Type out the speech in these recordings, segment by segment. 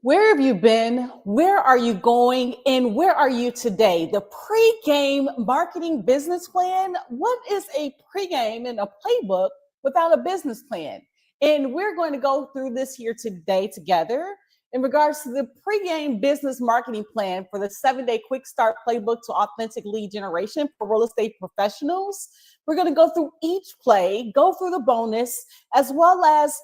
Where have you been? Where are you going? And where are you today? The pre-game marketing business plan. What is a pre-game and a playbook without a business plan? And we're going to go through this here today together in regards to the pre-game business marketing plan for the 7-day quick start playbook to authentic lead generation for real estate professionals. We're going to go through each play, go through the bonus, as well as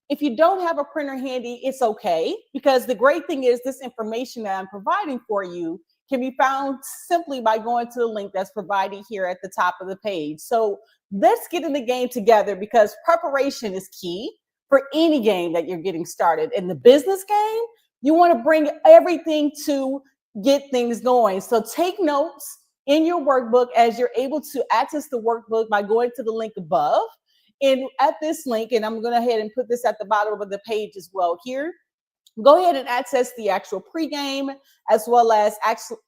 if you don't have a printer handy, it's okay, because the great thing is this information that I'm providing for you can be found simply by going to the link that's provided here at the top of the page. So let's get in the game together, because preparation is key for any game that you're getting started. In the business game, you want to bring everything to get things going. So take notes in your workbook as you're able to access the workbook by going to the link above. And at this link, and I'm going to go ahead and put this at the bottom of the page as well here, go ahead and access the actual pregame as well as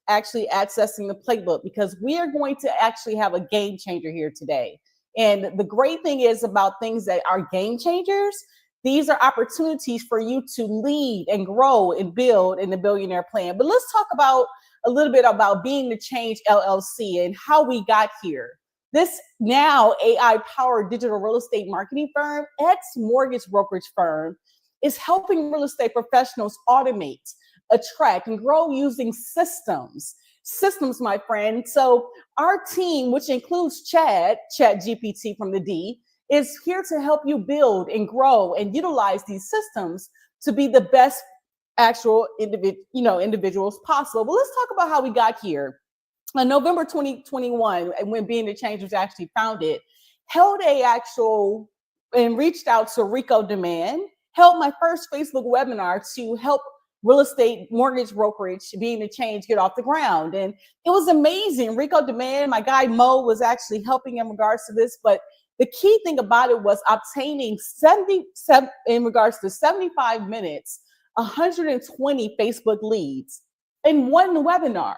actually accessing the playbook, because we are going to actually have a game changer here today. And the great thing is about things that are game changers, these are opportunities for you to lead and grow and build in the Billionaire plan. But let's talk about a little bit about Being the Change LLC and how we got here. This now AI-powered digital real estate marketing firm, ex-mortgage brokerage firm, is helping real estate professionals automate, attract, and grow using systems. Systems, my friend. So our team, which includes ChatGPT from the D, is here to help you build and grow and utilize these systems to be the best actual individuals possible. But let's talk about how we got here. In November 2021, when Being the Change was actually founded, held and reached out to RecoDemand, held my first Facebook webinar to help real estate mortgage brokerage Being the Change get off the ground. And it was amazing. RecoDemand, my guy Mo was actually helping in regards to this, but the key thing about it was obtaining 75 minutes, 120 Facebook leads in one webinar.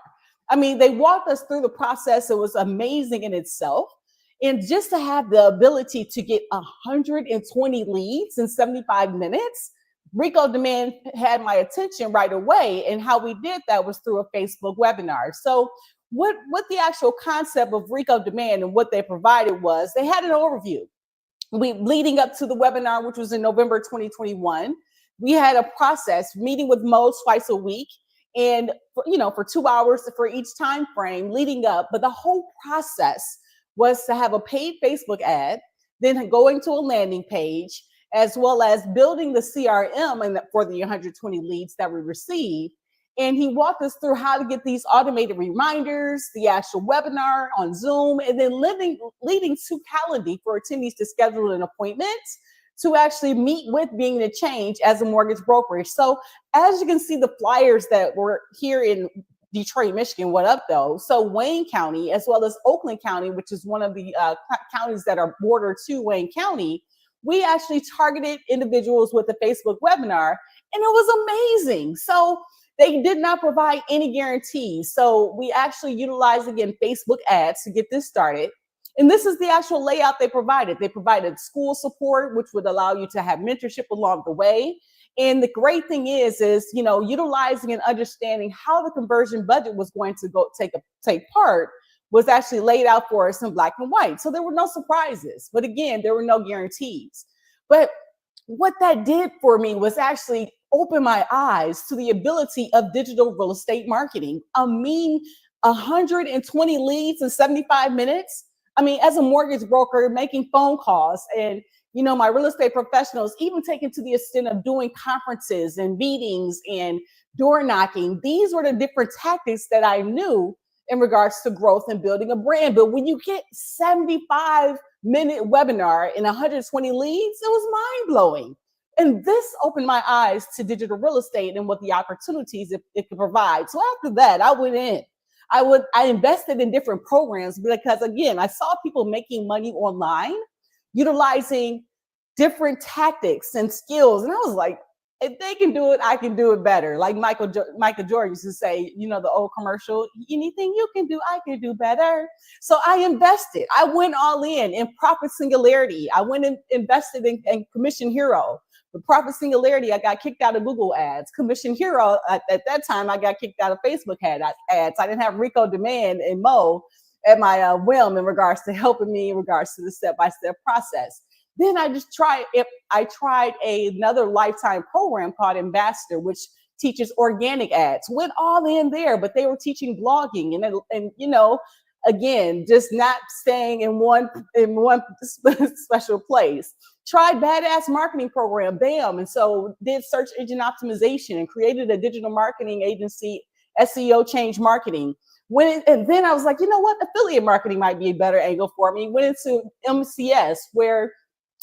I mean, they walked us through the process. It was amazing in itself. And just to have the ability to get 120 leads in 75 minutes, RecoDemand had my attention right away. And how we did that was through a Facebook webinar. So what the actual concept of RecoDemand and what they provided was, they had an overview. Leading up to the webinar, which was in November 2021, we had a process, meeting with Mo twice a week, and for 2 hours for each time frame leading up. But the whole process was to have a paid Facebook ad, then going to a landing page, as well as building the CRM for the 120 leads that we received. And he walked us through how to get these automated reminders, the actual webinar on Zoom, and then leading to Calendly for attendees to schedule an appointment to actually meet with Being the Change as a mortgage brokerage. So as you can see, the flyers that were here in Detroit, Michigan, what up though? So Wayne County, as well as Oakland County, which is one of the counties that are border to Wayne County, we actually targeted individuals with a Facebook webinar, and it was amazing. So they did not provide any guarantees. So we actually utilized, again, Facebook ads to get this started. And this is the actual layout they provided. They provided school support, which would allow you to have mentorship along the way. And the great thing is utilizing and understanding how the conversion budget was going to take part was actually laid out for us in black and white. So there were no surprises. But again, there were no guarantees. But what that did for me was actually open my eyes to the ability of digital real estate marketing. 120 leads in 75 minutes. I mean, as a mortgage broker, making phone calls and, my real estate professionals, even taken to the extent of doing conferences and meetings and door knocking. These were the different tactics that I knew in regards to growth and building a brand. But when you get 75-minute webinar and 120 leads, it was mind blowing. And this opened my eyes to digital real estate and what the opportunities it could provide. So after that, I went in. I invested in different programs because, again, I saw people making money online, utilizing different tactics and skills. And I was like, if they can do it, I can do it better. Like Michael Jordan used to say, the old commercial, anything you can do, I can do better. So I invested. I went all in Profit Singularity. I went and invested in Commission Hero. With Profit Singularity, I got kicked out of Google ads. Commission Hero, at that time, I got kicked out of Facebook ads. I didn't have RecoDemand and Mo at my whim in regards to helping me in regards to the step-by-step process. Then I tried another lifetime program called Ambassador, which teaches organic ads. Went all in there, but they were teaching blogging and you know, again, just not staying in one special place. Tried Badass Marketing Program, bam. And so did search engine optimization and created a digital marketing agency, SEO Change Marketing. And then I was like, you know what? Affiliate marketing might be a better angle for me. Went into MCS, where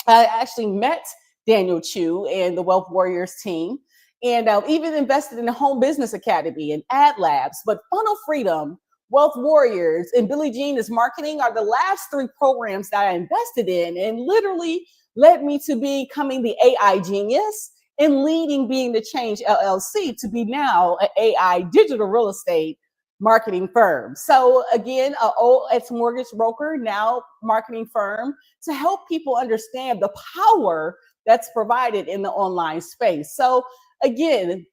I actually met Daniel Chou and the Wealth Warriors team, and even invested in the Home Business Academy and Ad Labs. But Funnel Freedom, Wealth Warriors, and Billie Jean is Marketing are the last three programs that I invested in, and literally led me to becoming the AI genius and leading Being the Change LLC to be now an AI digital real estate marketing firm. So again, an old ex-mortgage broker, now marketing firm, to help people understand the power that's provided in the online space. So again,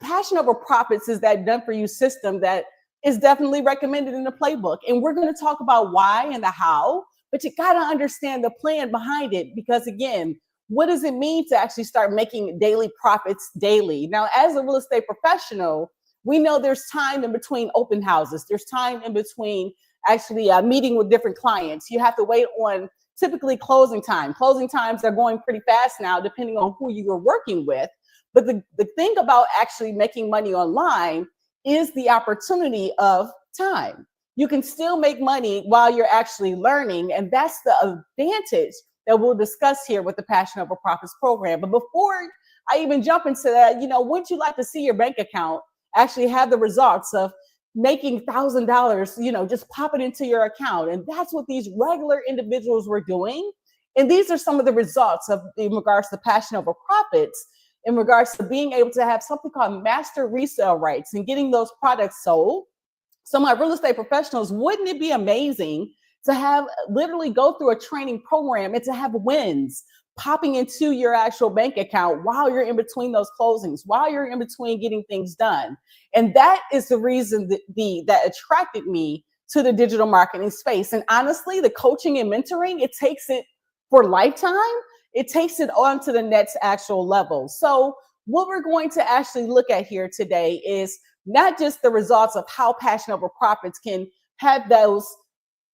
Passion Over Profits is that done for you system that is definitely recommended in the playbook. And we're going to talk about why and the how, but you got to understand the plan behind it, because again, what does it mean to actually start making daily profits daily? Now, as a real estate professional, we know there's time in between open houses. There's time in between actually meeting with different clients. You have to wait on typically closing time. Closing times are going pretty fast now, depending on who you are working with. But the thing about actually making money online is the opportunity of time. You can still make money while you're actually learning. And that's the advantage that we'll discuss here with the Passion Over Profits program. But before I even jump into that, you know, wouldn't you like to see your bank account actually have the results of making $1,000, you know, just pop it into your account? And that's what these regular individuals were doing. And these are some of the results of in regards to Passion Over Profits, in regards to being able to have something called master resale rights and getting those products sold. So my real estate professionals, wouldn't it be amazing to have literally go through a training program and to have wins popping into your actual bank account while you're in between those closings, while you're in between getting things done? And that is the reason that attracted me to the digital marketing space. And honestly, the coaching and mentoring, it takes it for lifetime. It takes it on to the next actual level. So what we're going to actually look at here today is not just the results of how Passion Over Profits can have those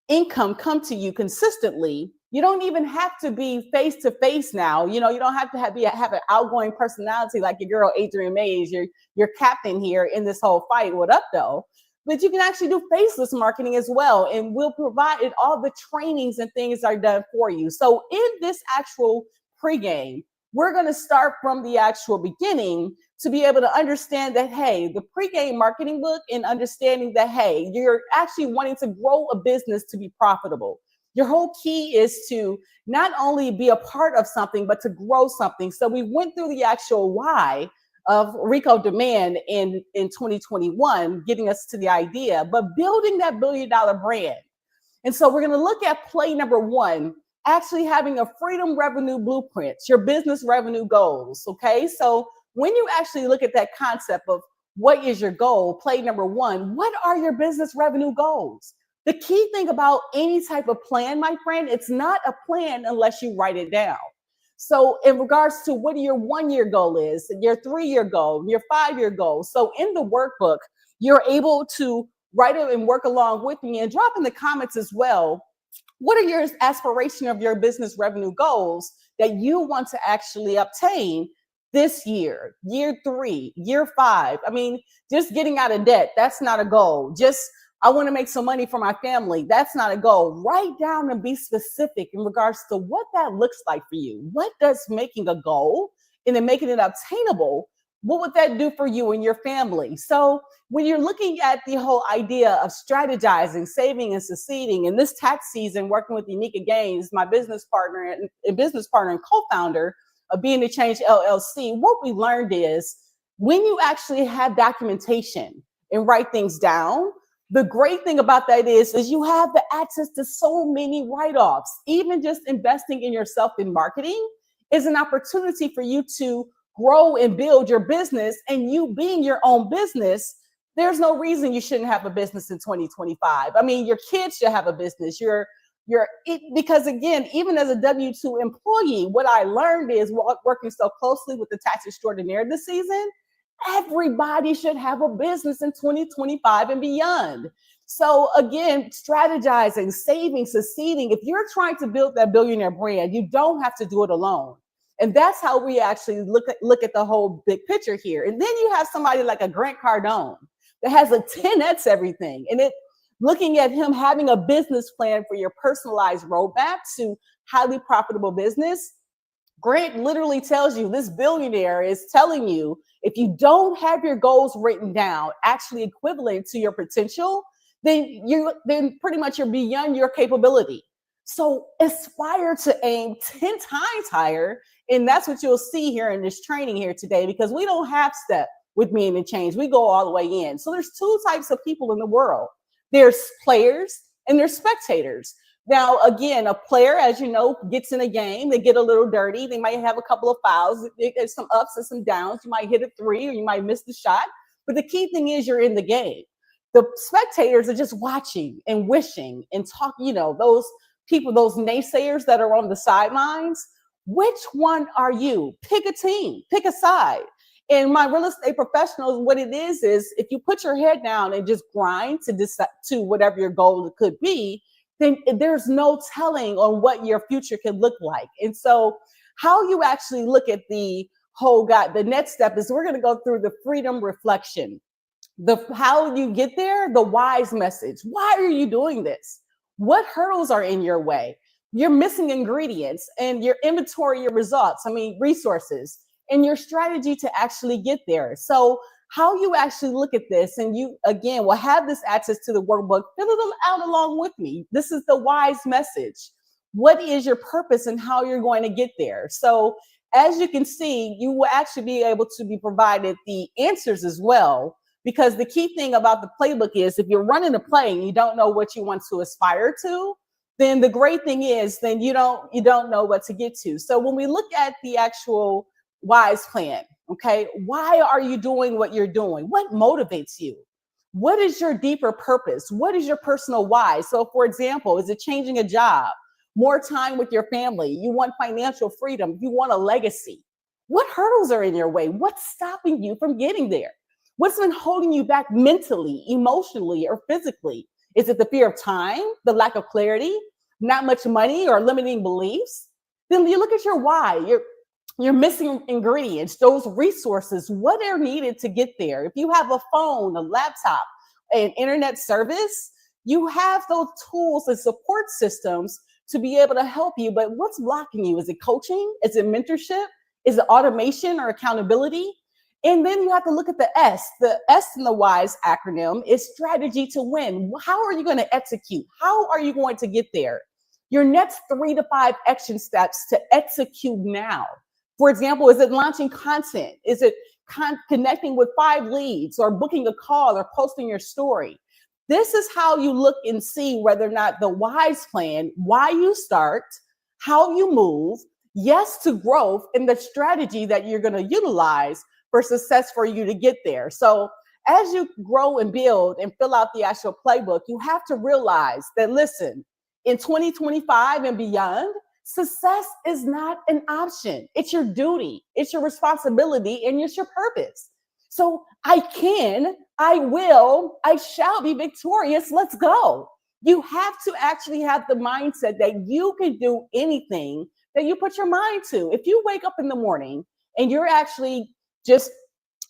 income come to you consistently. You don't even have to be face to face now. You know, you don't have to have an outgoing personality like your girl Adriane Mayes, your captain here in this whole fight. What up, though? But you can actually do faceless marketing as well, and we'll provide it. All the trainings and things are done for you. So in this actual pregame, we're going to start from the actual beginning to be able to understand that, hey, the pregame marketing book, and understanding that, hey, you're actually wanting to grow a business to be profitable. Your whole key is to not only be a part of something, but to grow something. So we went through the actual why of RecoDemand in 2021, getting us to the idea, but building that $1 billion brand. And so we're going to look at play number one, actually having a freedom revenue blueprint, your business revenue goals. Okay. So when you actually look at that concept of what is your goal, play number one, what are your business revenue goals? The key thing about any type of plan, my friend, it's not a plan unless you write it down. So in regards to what your 1 year goal is, your 3 year goal, your 5 year goal. So in the workbook, you're able to write it and work along with me, and drop in the comments as well. What are your aspiration of your business revenue goals that you want to actually obtain this year, year 3, year 5? I mean, just getting out of debt, that's not a goal. Just, I want to make some money for my family, that's not a goal. Write down and be specific in regards to what that looks like for you. What does making a goal and then making it obtainable, what would that do for you and your family? So when you're looking at the whole idea of strategizing, saving, and succeeding, in this tax season, working with Enyka Gaines, my business partner and co-founder of Being the Change LLC, what we learned is when you actually have documentation and write things down, the great thing about that is you have the access to so many write-offs. Even just investing in yourself in marketing is an opportunity for you to grow and build your business. And you being your own business, there's no reason you shouldn't have a business in 2025. I mean, your kids should have a business. Because again, even as a W-2 employee, what I learned is working so closely with the tax extraordinaire this season, everybody should have a business in 2025 and beyond. So again, strategizing, saving, succeeding. If you're trying to build that billionaire brand, you don't have to do it alone. And that's how we actually look at the whole big picture here. And then you have somebody like a Grant Cardone that has a 10x everything. And looking at him having a business plan for your personalized roadmap to highly profitable business. Grant literally tells you, this billionaire is telling you, if you don't have your goals written down, actually equivalent to your potential, then pretty much you're beyond your capability. So aspire to aim 10 times higher. And that's what you'll see here in this training here today, because we don't half step with me and change. We go all the way in. So there's two types of people in the world. There's players and there's spectators. Now, again, a player, as you know, gets in a game, they get a little dirty. They might have a couple of fouls. There's some ups and some downs. You might hit a three or you might miss the shot. But the key thing is you're in the game. The spectators are just watching and wishing and talking, those people, those naysayers that are on the sidelines. Which one are you? Pick a team, pick a side. And my real estate professionals, what it is if you put your head down and just grind to whatever your goal could be, then there's no telling on what your future could look like. And so how you actually look at the next step is we're going to go through the freedom reflection. How you get there, the WHY.S message. Why are you doing this? What hurdles are in your way? You're missing ingredients and your inventory, your results, resources, and your strategy to actually get there. So how you actually look at this, and you, again, will have this access to the workbook, fill it out along with me. This is the WHY.S message. What is your purpose and how you're going to get there? So as you can see, you will actually be able to be provided the answers as well, because the key thing about the playbook is if you're running a play and you don't know what you want to aspire to, then the great thing is then you don't know what to get to. So when we look at the actual WHY.S plan, okay, why are you doing what you're doing? What motivates you? What is your deeper purpose? What is your personal why? So for example, is it changing a job, more time with your family? You want financial freedom. You want a legacy. What hurdles are in your way? What's stopping you from getting there? What's been holding you back mentally, emotionally, or physically? Is it the fear of time, the lack of clarity, not much money, or limiting beliefs? Then you look at your why. You're missing ingredients, those resources, what are needed to get there. If you have a phone, a laptop, an internet service, you have those tools and support systems to be able to help you. But what's blocking you? Is it coaching? Is it mentorship? Is it automation or accountability? And then you have to look at the S. The S in the WHY.S acronym is strategy to win. How are you going to execute? How are you going to get there? Your next 3 to 5 action steps to execute now. For example, is it launching content? Is it connecting with 5 leads or booking a call or posting your story? This is how you look and see whether or not the WHY.S plan, why you start, how you move, yes to growth, and the strategy that you're going to utilize for success for you to get there. So as you grow and build and fill out the actual playbook, you have to realize that, listen, in 2025 and beyond, success is not an option. It's your duty, it's your responsibility, and it's your purpose. So I will, I shall be victorious. Let's go. You have to actually have the mindset that you can do anything that you put your mind to. If you wake up in the morning and you're actually just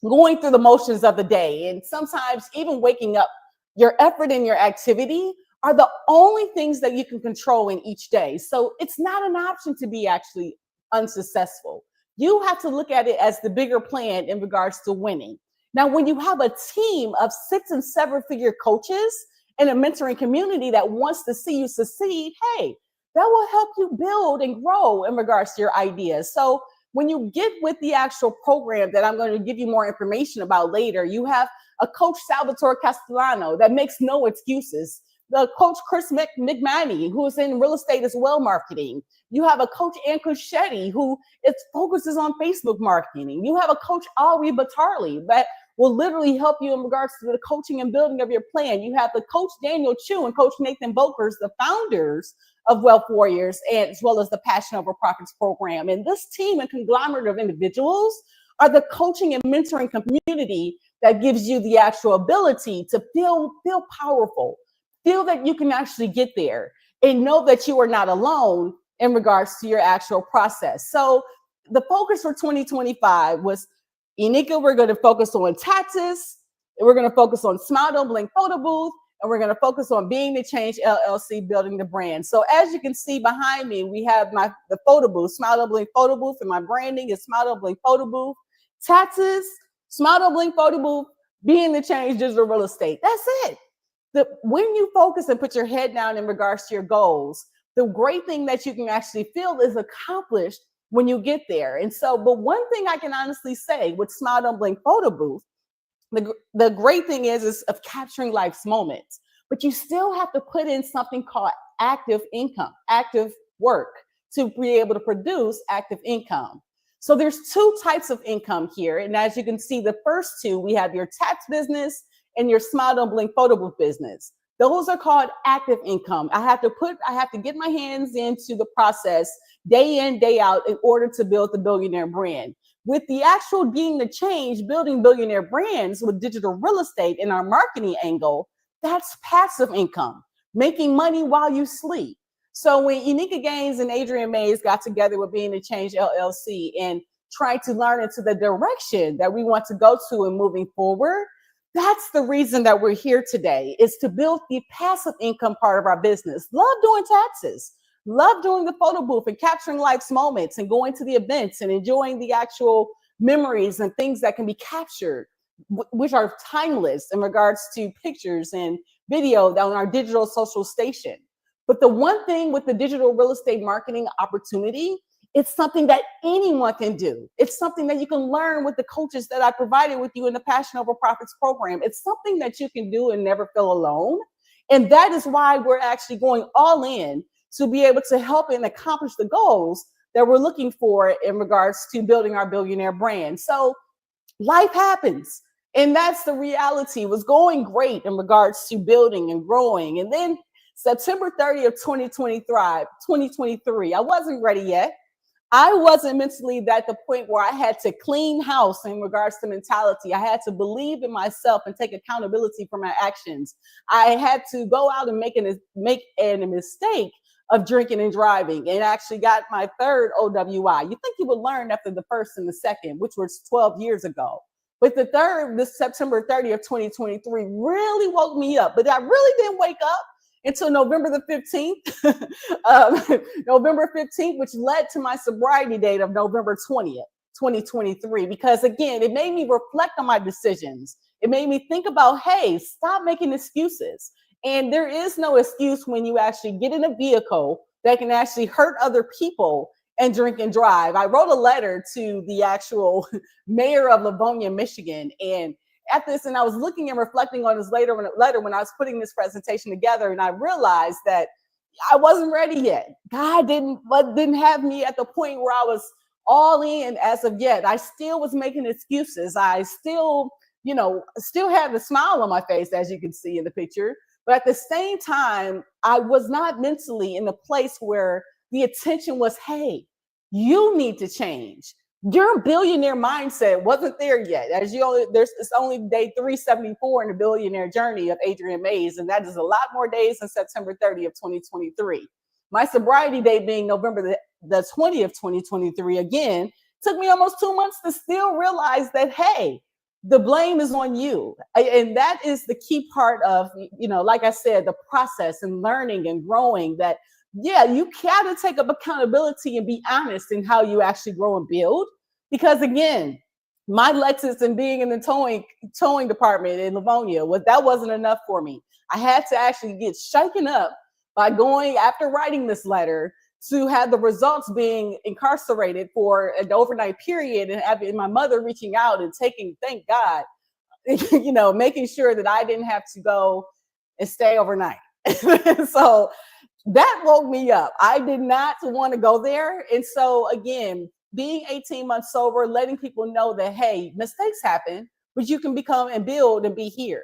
going through the motions of the day, and sometimes even waking up, your effort and your activity are the only things that you can control in each day. So it's not an option to be actually unsuccessful. You have to look at it as the bigger plan in regards to winning. Now, when you have a team of 6 and 7 figure coaches and a mentoring community that wants to see you succeed, hey, that will help you build and grow in regards to your ideas. So when you get with the actual program that I'm going to give you more information about later, you have a coach, Salvatore Castellano, that makes no excuses. the coach Chris McManey, who is in real estate as well marketing. You have a coach Enyka Shetty, who focuses on Facebook marketing. You have a coach Ari Batarli that will literally help you in regards to the coaching and building of your plan. You have the coach Daniel Chou and coach Nathan Bokers, the founders of Wealth Warriors, and as well as the Passion Over Profits program. And this team and conglomerate of individuals are the coaching and mentoring community that gives you the actual ability to feel powerful, feel that you can actually get there, and know that you are not alone in regards to your actual process. So the focus for 2025 was, Enyka, we're going to focus on taxes, we're going to focus on Smile Don't Blink Photo Booth, and we're going to focus on Being the Change LLC, building the brand. So as you can see behind me, we have the photo booth, Smile Don't Blink Photo Booth, and my branding is Smile Don't Blink Photo Booth. Taxes, Smile Don't Blink Photo Booth, Being the Change digital real estate. That's it. When you focus and put your head down in regards to your goals, the great thing that you can actually feel is accomplished when you get there. And so, but one thing I can honestly say with Smile Don't Blink Photo Booth, the great thing is of capturing life's moments, but you still have to put in something called active income, active work to be able to produce active income. So there's two types of income here. And as you can see, the first two, we have your tax business and your Smile Don't Blink Photo Booth business. Those are called active income. I have to get my hands into the process day in, day out in order to build the Billionaire brand. With the actual Being the Change, building billionaire brands with digital real estate in our marketing angle, that's passive income, making money while you sleep. So when Enyka Gaines and Adriane Mayes got together with Being the Change LLC and tried to learn into the direction that we want to go to and moving forward, that's the reason that we're here today, is to build the passive income part of our business. Love doing taxes, love doing the photo booth and capturing life's moments and going to the events and enjoying the actual memories and things that can be captured, which are timeless in regards to pictures and video on our digital social station. But the one thing with the digital real estate marketing opportunity, it's something that anyone can do. It's something that you can learn with the coaches that I provided with you in the Passion Over Profits program. It's something that you can do and never feel alone. And that is why we're actually going all in to be able to help and accomplish the goals that we're looking for in regards to building our billionaire brand. So life happens. And that's the reality. It was going great in regards to building and growing. And then September 30th, 2023, I wasn't ready yet. I wasn't mentally at the point where I had to clean house in regards to mentality. I had to believe in myself and take accountability for my actions. I had to go out and make a mistake of drinking and driving, and actually got my third OWI. You think you would learn after the first and the second, which was 12 years ago. But the third, this September 30th, 2023, really woke me up. But I really didn't wake up until November the 15th, November 15th, which led to my sobriety date of November 20th, 2023. Because again, it made me reflect on my decisions. It made me think about, hey, stop making excuses. And there is no excuse when you actually get in a vehicle that can actually hurt other people and drink and drive. I wrote a letter to the actual mayor of Livonia, Michigan, and after this, and I was looking and reflecting on this letter when I was putting this presentation together, and I realized that I wasn't ready yet. God didn't have me at the point where I was all in as of yet. I still was making excuses. I still had the smile on my face, as you can see in the picture. But at the same time, I was not mentally in the place where the attention was, hey, you need to change. Your billionaire mindset wasn't there yet. It's only day 374 in the billionaire journey of Adriane Mayes, and that is a lot more days than September 30th, 2023. My sobriety date being November the 20th, 2023, again, took me almost 2 months to still realize that, hey, the blame is on you. And that is the key part of, like I said, the process and learning and growing, that, yeah, you gotta take up accountability and be honest in how you actually grow and build. Because again, my Lexus and being in the towing department in Livonia, that wasn't enough for me. I had to actually get shaken up by going, after writing this letter, to have the results being incarcerated for an overnight period, and having my mother reaching out and thank God, making sure that I didn't have to go and stay overnight. So that woke me up. I did not want to go there. And so again, being 18 months sober, letting people know that, hey, mistakes happen, but you can become and build and be here.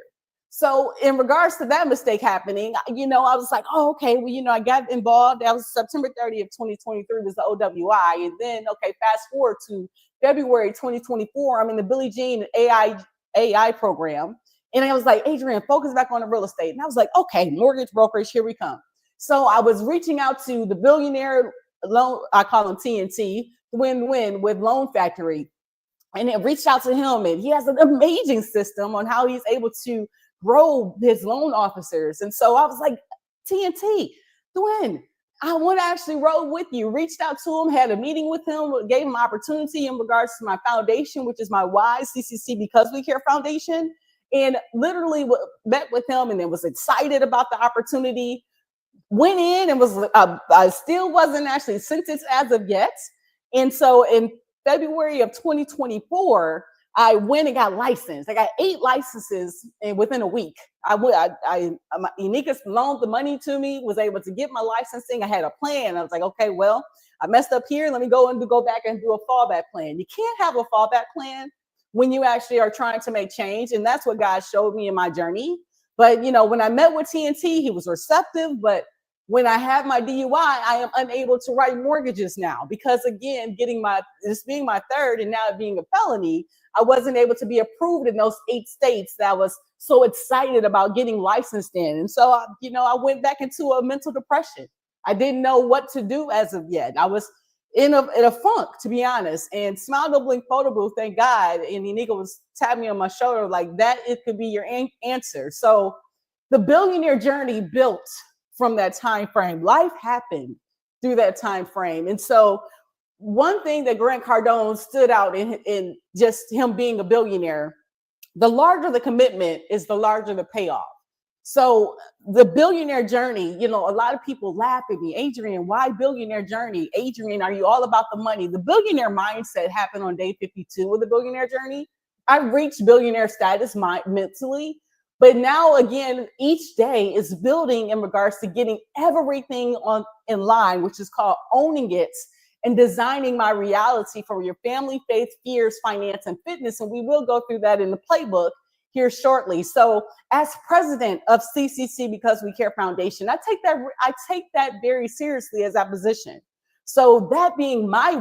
So in regards to that mistake happening, I was like, oh, okay, well, I got involved. That was September 30th, 2023 was the OWI. And then, okay, fast forward to February 2024, I'm in the Billie Jean AI program. And I was like, Adrienne, focus back on the real estate. And I was like, okay, mortgage brokerage, here we come. So I was reaching out to the Billionaire loan, I call him TNT, win-win with Loan Factory. And it reached out to him, and he has an amazing system on how he's able to grow his loan officers. And so I was like, TNT, Dwayne, I want to actually roll with you. Reached out to him, had a meeting with him, gave him opportunity in regards to my foundation, which is my WH.Y.S CCC Because We Care Foundation, and literally met with him and then was excited about the opportunity. Went in and was, I still wasn't actually sentenced as of yet. And so in February of 2024, I went and got licensed. I got 8 licenses within a week. Enyka loaned the money to me, was able to get my licensing. I had a plan. I was like, okay, well, I messed up here. Let me go back and do a fallback plan. You can't have a fallback plan when you actually are trying to make change. And that's what God showed me in my journey. But, when I met with TNT, he was receptive. But when I have my DUI, I am unable to write mortgages now because, again, this being my third and now being a felony, I wasn't able to be approved in those 8 states that I was so excited about getting licensed in. And so, I went back into a mental depression. I didn't know what to do as of yet. I was in a funk, to be honest. And Smile No Blink Photo Booth, thank God. And Enyka was tapping me on my shoulder like that. It could be your answer. So the billionaire journey built from that time frame. Life happened through that time frame. And so one thing that Grant Cardone stood out in just him being a billionaire, the larger the commitment is the larger the payoff. So the billionaire journey, a lot of people laugh at me. Adrienne, why billionaire journey? Adrienne, are you all about the money? The billionaire mindset happened on day 52 of the billionaire journey. I reached billionaire status mentally. But now, again, each day is building in regards to getting everything in line, which is called owning it and designing my reality for your family, faith, fears, finance, and fitness. And we will go through that in the playbook here shortly. So as president of CCC Because We Care Foundation, I take that very seriously as a position. So that being my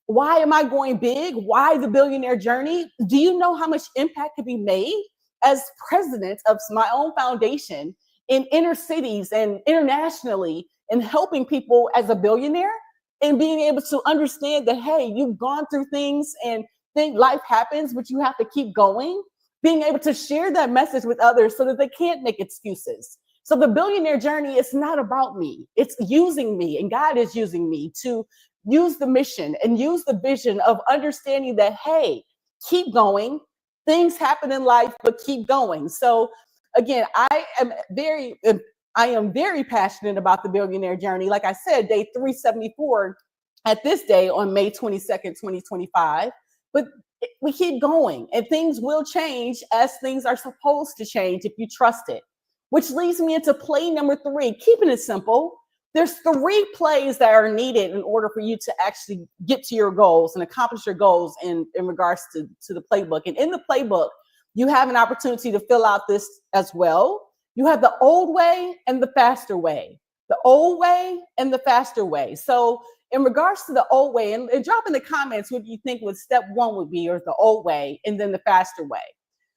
why am I going big? Why the billionaire journey? Do you know how much impact could be made as president of my own foundation in inner cities and internationally and helping people as a billionaire and being able to understand that, hey, you've gone through things and think life happens, but you have to keep going, being able to share that message with others so that they can't make excuses. So the billionaire journey is not about me. It's using me, and God is using me to use the mission and use the vision of understanding that, hey, keep going. Things happen in life, but keep going. So again, I am very passionate about the billionaire journey. Like I said, day 374 at this day on May 22nd, 2025. But we keep going, and things will change as things are supposed to change if you trust it. Which leads me into play number 3, keeping it simple. There's 3 plays that are needed in order for you to actually get to your goals and accomplish your goals in regards to the playbook. And in the playbook, you have an opportunity to fill out this as well. You have the old way and the faster way. The old way and the faster way. So in regards to the old way, and drop in the comments what you think step 1 would be, or the old way, and then the faster way.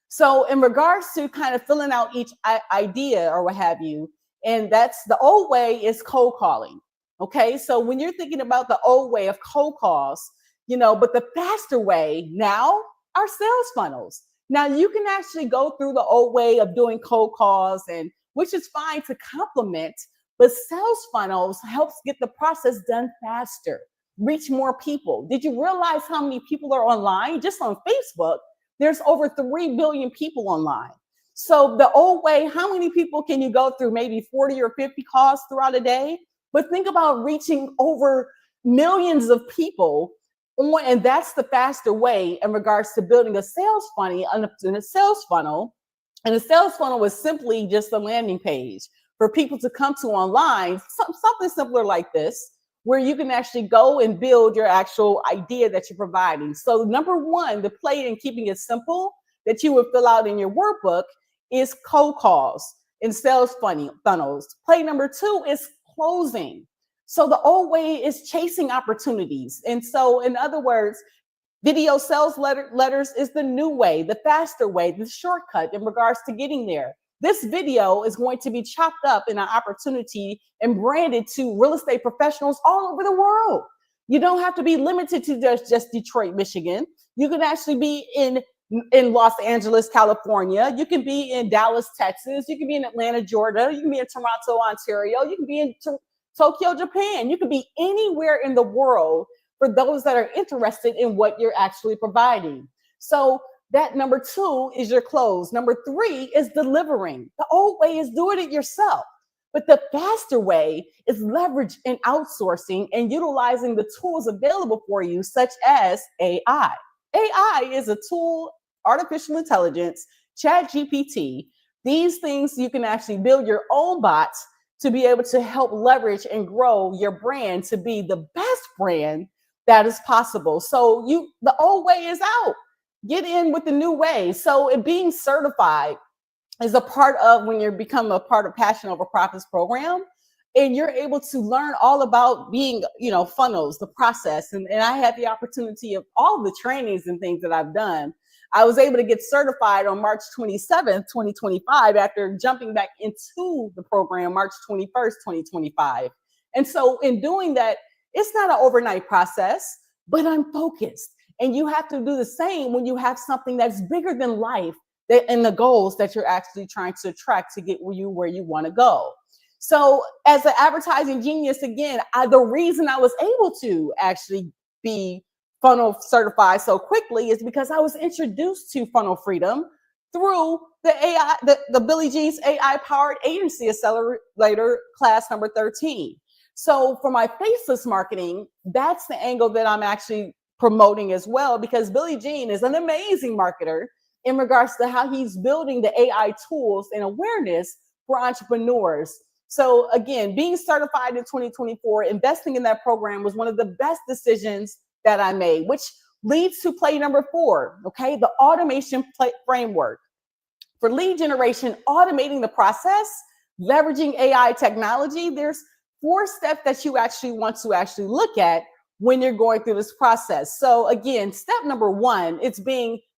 So in regards to kind of filling out each idea or what have you, and that's the old way is cold calling. Okay. So when you're thinking about the old way of cold calls, but the faster way now are sales funnels. Now you can actually go through the old way of doing cold calls, and which is fine to complement, but sales funnels helps get the process done faster, reach more people. Did you realize how many people are online? Just on Facebook, there's over 3 billion people online. So the old way, how many people can you go through? Maybe 40 or 50 calls throughout a day. But think about reaching over millions of people. And that's the faster way in regards to building a sales funnel. And a sales funnel is simply just a landing page for people to come to online, something simpler like this, where you can actually go and build your actual idea that you're providing. So number one, the play and keeping it simple that you would fill out in your workbook is cold calls and sales funnels. Play number two is closing. So the old way is chasing opportunities. And so in other words, video sales letters is the new way, the faster way, the shortcut in regards to getting there. This video is going to be chopped up in an opportunity and branded to real estate professionals all over the world. You don't have to be limited to just Detroit, Michigan. You can actually be in Los Angeles, California. You can be in Dallas, Texas. You can be in Atlanta, Georgia. You can be in Toronto, Ontario. You can be in Tokyo, Japan. You can be anywhere in the world for those that are interested in what you're actually providing. So that number two is your close. Number three is delivering. The old way is doing it yourself. But the faster way is leverage and outsourcing and utilizing the tools available for you, such as AI. AI is a tool, artificial intelligence, ChatGPT. These things you can actually build your own bots to be able to help leverage and grow your brand to be the best brand that is possible. So the old way is out. Get in with the new way. So it being certified is a part of when you become a part of Passion Over Profits program, and you're able to learn all about being, funnels, the process. And I had the opportunity of all the trainings and things that I've done. I was able to get certified on March 27th, 2025, after jumping back into the program March 21st, 2025. And so in doing that, it's not an overnight process, but I'm focused. And you have to do the same when you have something that's bigger than life and the goals that you're actually trying to attract to get where you want to go. So as an advertising genius, again, the reason I was able to actually be funnel certified so quickly is because I was introduced to funnel freedom through the AI, the Billie Jean's AI powered agency accelerator class number 13. So for my faceless marketing, that's the angle that I'm actually promoting as well, because Billie Jean is an amazing marketer in regards to how he's building the AI tools and awareness for entrepreneurs. So again, being certified in 2024, investing in that program was one of the best decisions that I made, which leads to play number 4, okay? The automation framework. For lead generation, automating the process, leveraging AI technology, there's 4 steps that you actually want to actually look at when you're going through this process. So again, step number 1, it's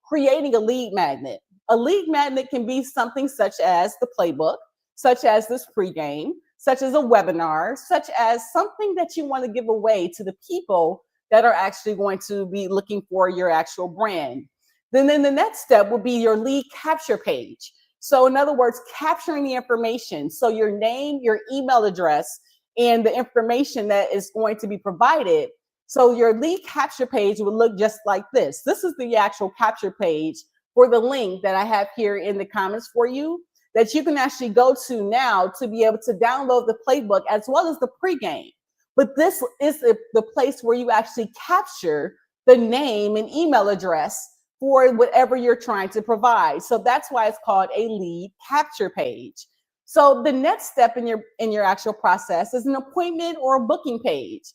creating a lead magnet. A lead magnet can be something such as the playbook, such as this pregame, such as a webinar, such as something that you want to give away to the people that are actually going to be looking for your actual brand. Then the next step will be your lead capture page. So in other words, capturing the information. So your name, your email address, and the information that is going to be provided. So your lead capture page will look just like this. This is the actual capture page for the link that I have here in the comments for you, that you can actually go to now to be able to download the playbook as well as the pregame. But this is the place where you actually capture the name and email address for whatever you're trying to provide. So that's why it's called a lead capture page. So the next step in your actual process is an appointment or a booking page.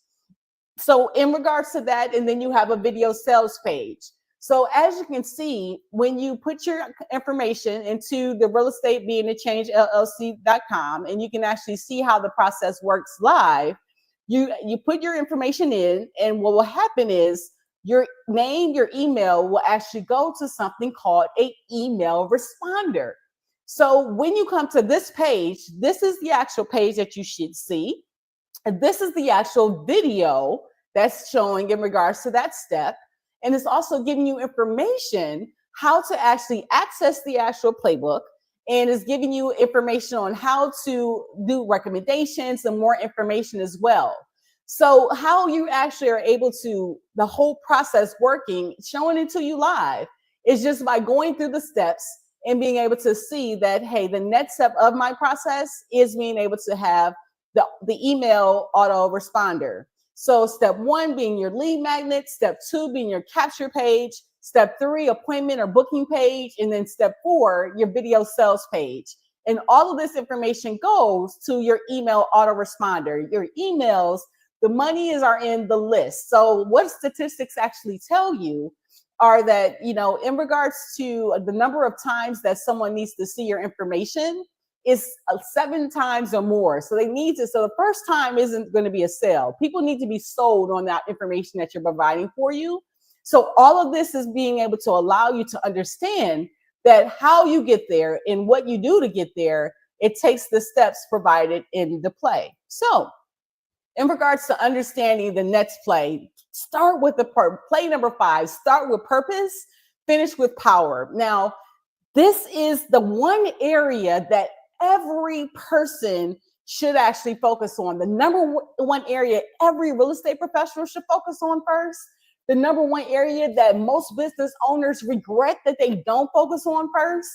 So in regards to that, and then you have a video sales page. So as you can see, when you put your information into the real estate being a change LLC.com, and you can actually see how the process works live, you put your information in, and what will happen is your name, your email will actually go to something called an email responder. So when you come to this page, this is the actual page that you should see. And this is the actual video that's showing in regards to that step. And it's also giving you information how to actually access the actual playbook, and is giving you information on how to do recommendations and more information as well. So how you actually are able to, the whole process working, showing it to you live, is just by going through the steps and being able to see that, hey, the next step of my process is being able to have the email autoresponder. So step 1 being your lead magnet, step 2 being your capture page, step 3, appointment or booking page, and then step 4, your video sales page. And all of this information goes to your email autoresponder. Your emails, the monies are in the list. So what statistics actually tell you are that, in regards to the number of times that someone needs to see your information is 7 times or more. So they need to, so the first time isn't going to be a sale. People need to be sold on that information that you're providing for you. So all of this is being able to allow you to understand that how you get there and what you do to get there, it takes the steps provided in the play. So in regards to understanding the next play, start with play number 5, start with purpose, finish with power. Now, this is the one area that every person should actually focus on. The number one area every real estate professional should focus on first. The number one area that most business owners regret that they don't focus on first.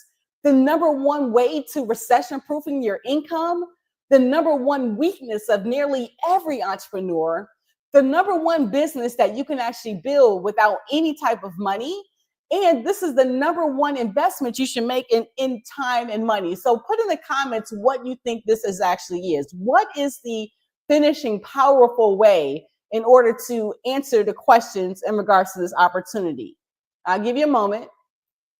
The number one way to recession-proofing your income. The number one weakness of nearly every entrepreneur. The number one business that you can actually build without any type of money. And this is the number one investment you should make in time and money. So put in the comments what you think this actually is. What is the finishing powerful way in order to answer the questions in regards to this opportunity? I'll give you a moment.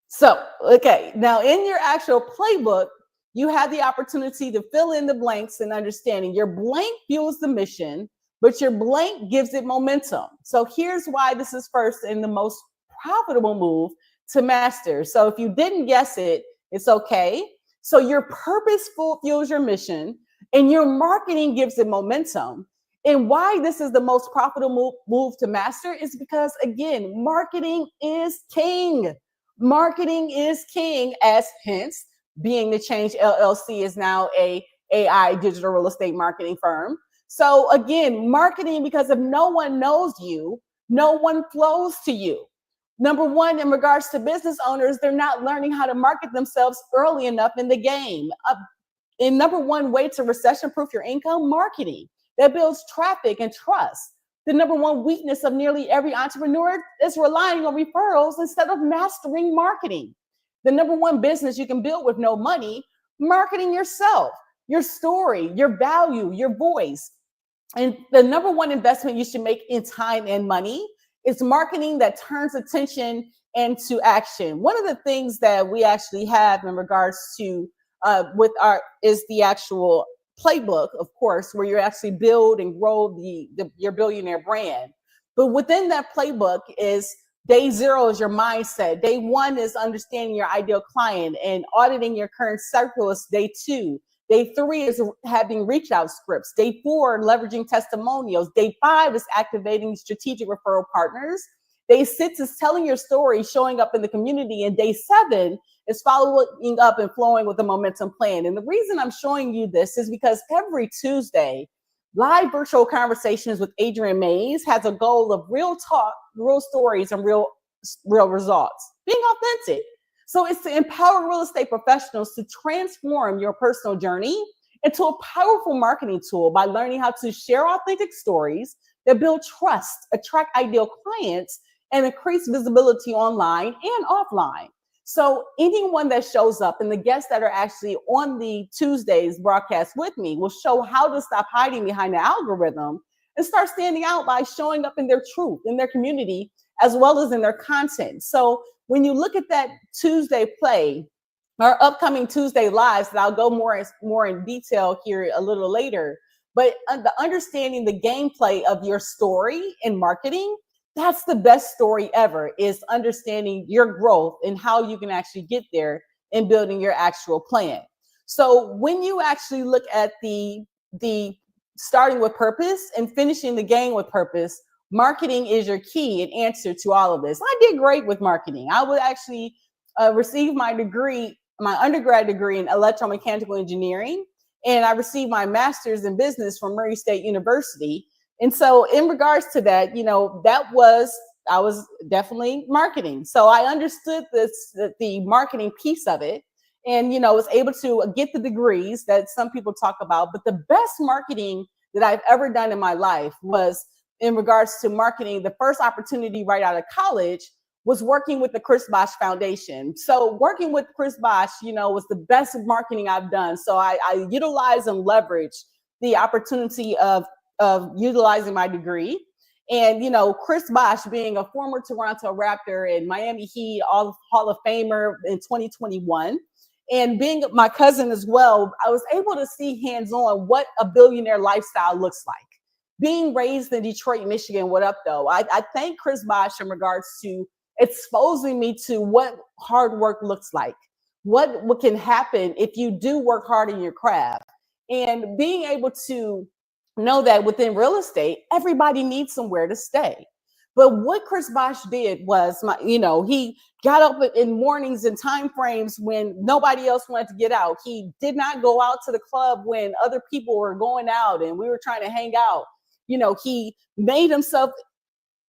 So, okay, now in your actual playbook, you have the opportunity to fill in the blanks and understanding. Your blank fuels the mission, but your blank gives it momentum. So here's why this is first and the most profitable move to master. So if you didn't guess it, it's okay. So your purpose fuels your mission and your marketing gives it momentum. And why this is the most profitable move to master is because, again, marketing is king. Marketing is king, as hence Being the Change LLC is now a AI digital real estate marketing firm. So again, marketing, because if no one knows you, no one flows to you. Number one, in regards to business owners, they're not learning how to market themselves early enough in the game. And number one way to recession-proof your income, marketing. That builds traffic and trust. The number one weakness of nearly every entrepreneur is relying on referrals instead of mastering marketing. The number one business you can build with no money, marketing yourself, your story, your value, your voice. And the number one investment you should make in time and money is marketing that turns attention into action. One of the things that we actually have in regards to is the actual playbook, of course, where you actually build and grow your billionaire brand. But within that playbook is day 0 is your mindset. Day 1 is understanding your ideal client and auditing your current circles. Day 2. Day 3 is having reach out scripts. Day 4, leveraging testimonials. Day 5 is activating strategic referral partners. Day 6 is telling your story, showing up in the community. And day 7 is following up and flowing with a momentum plan. And the reason I'm showing you this is because every Tuesday, live virtual conversations with Adriane Mayes has a goal of real talk, real stories, and real results. Being authentic. So it's to empower real estate professionals to transform your personal journey into a powerful marketing tool by learning how to share authentic stories that build trust, attract ideal clients, and increase visibility online and offline. So anyone that shows up and the guests that are actually on the Tuesdays broadcast with me will show how to stop hiding behind the algorithm and start standing out by showing up in their truth, in their community, as well as in their content. So when you look at that Tuesday play, our upcoming Tuesday lives, that I'll go more in detail here a little later, but the understanding the gameplay of your story in marketing, that's the best story ever, is understanding your growth and how you can actually get there and building your actual plan. So when you actually look at the starting with purpose and finishing the game with purpose, marketing is your key and answer to all of this. I did great with marketing. I would actually receive my undergrad degree in electromechanical engineering, and I received my master's in business from Murray State University. And so in regards to that, I was definitely marketing. So I understood the marketing piece of it, and, was able to get the degrees that some people talk about. But the best marketing that I've ever done in my life was in regards to marketing. The first opportunity right out of college was working with the Chris Bosh Foundation. So working with Chris Bosh, was the best marketing I've done. So I utilize and leverage the opportunity of utilizing my degree. And, Chris Bosh being a former Toronto Raptor and Miami Heat Hall of Famer in 2021, and being my cousin as well, I was able to see hands-on what a billionaire lifestyle looks like. Being raised in Detroit, Michigan, what up though? I thank Chris Bosh in regards to exposing me to what hard work looks like, what can happen if you do work hard in your craft, and being able to know that within real estate, everybody needs somewhere to stay. But what Chris Bosh did was, he got up in mornings and time frames when nobody else wanted to get out. He did not go out to the club when other people were going out and we were trying to hang out. He made himself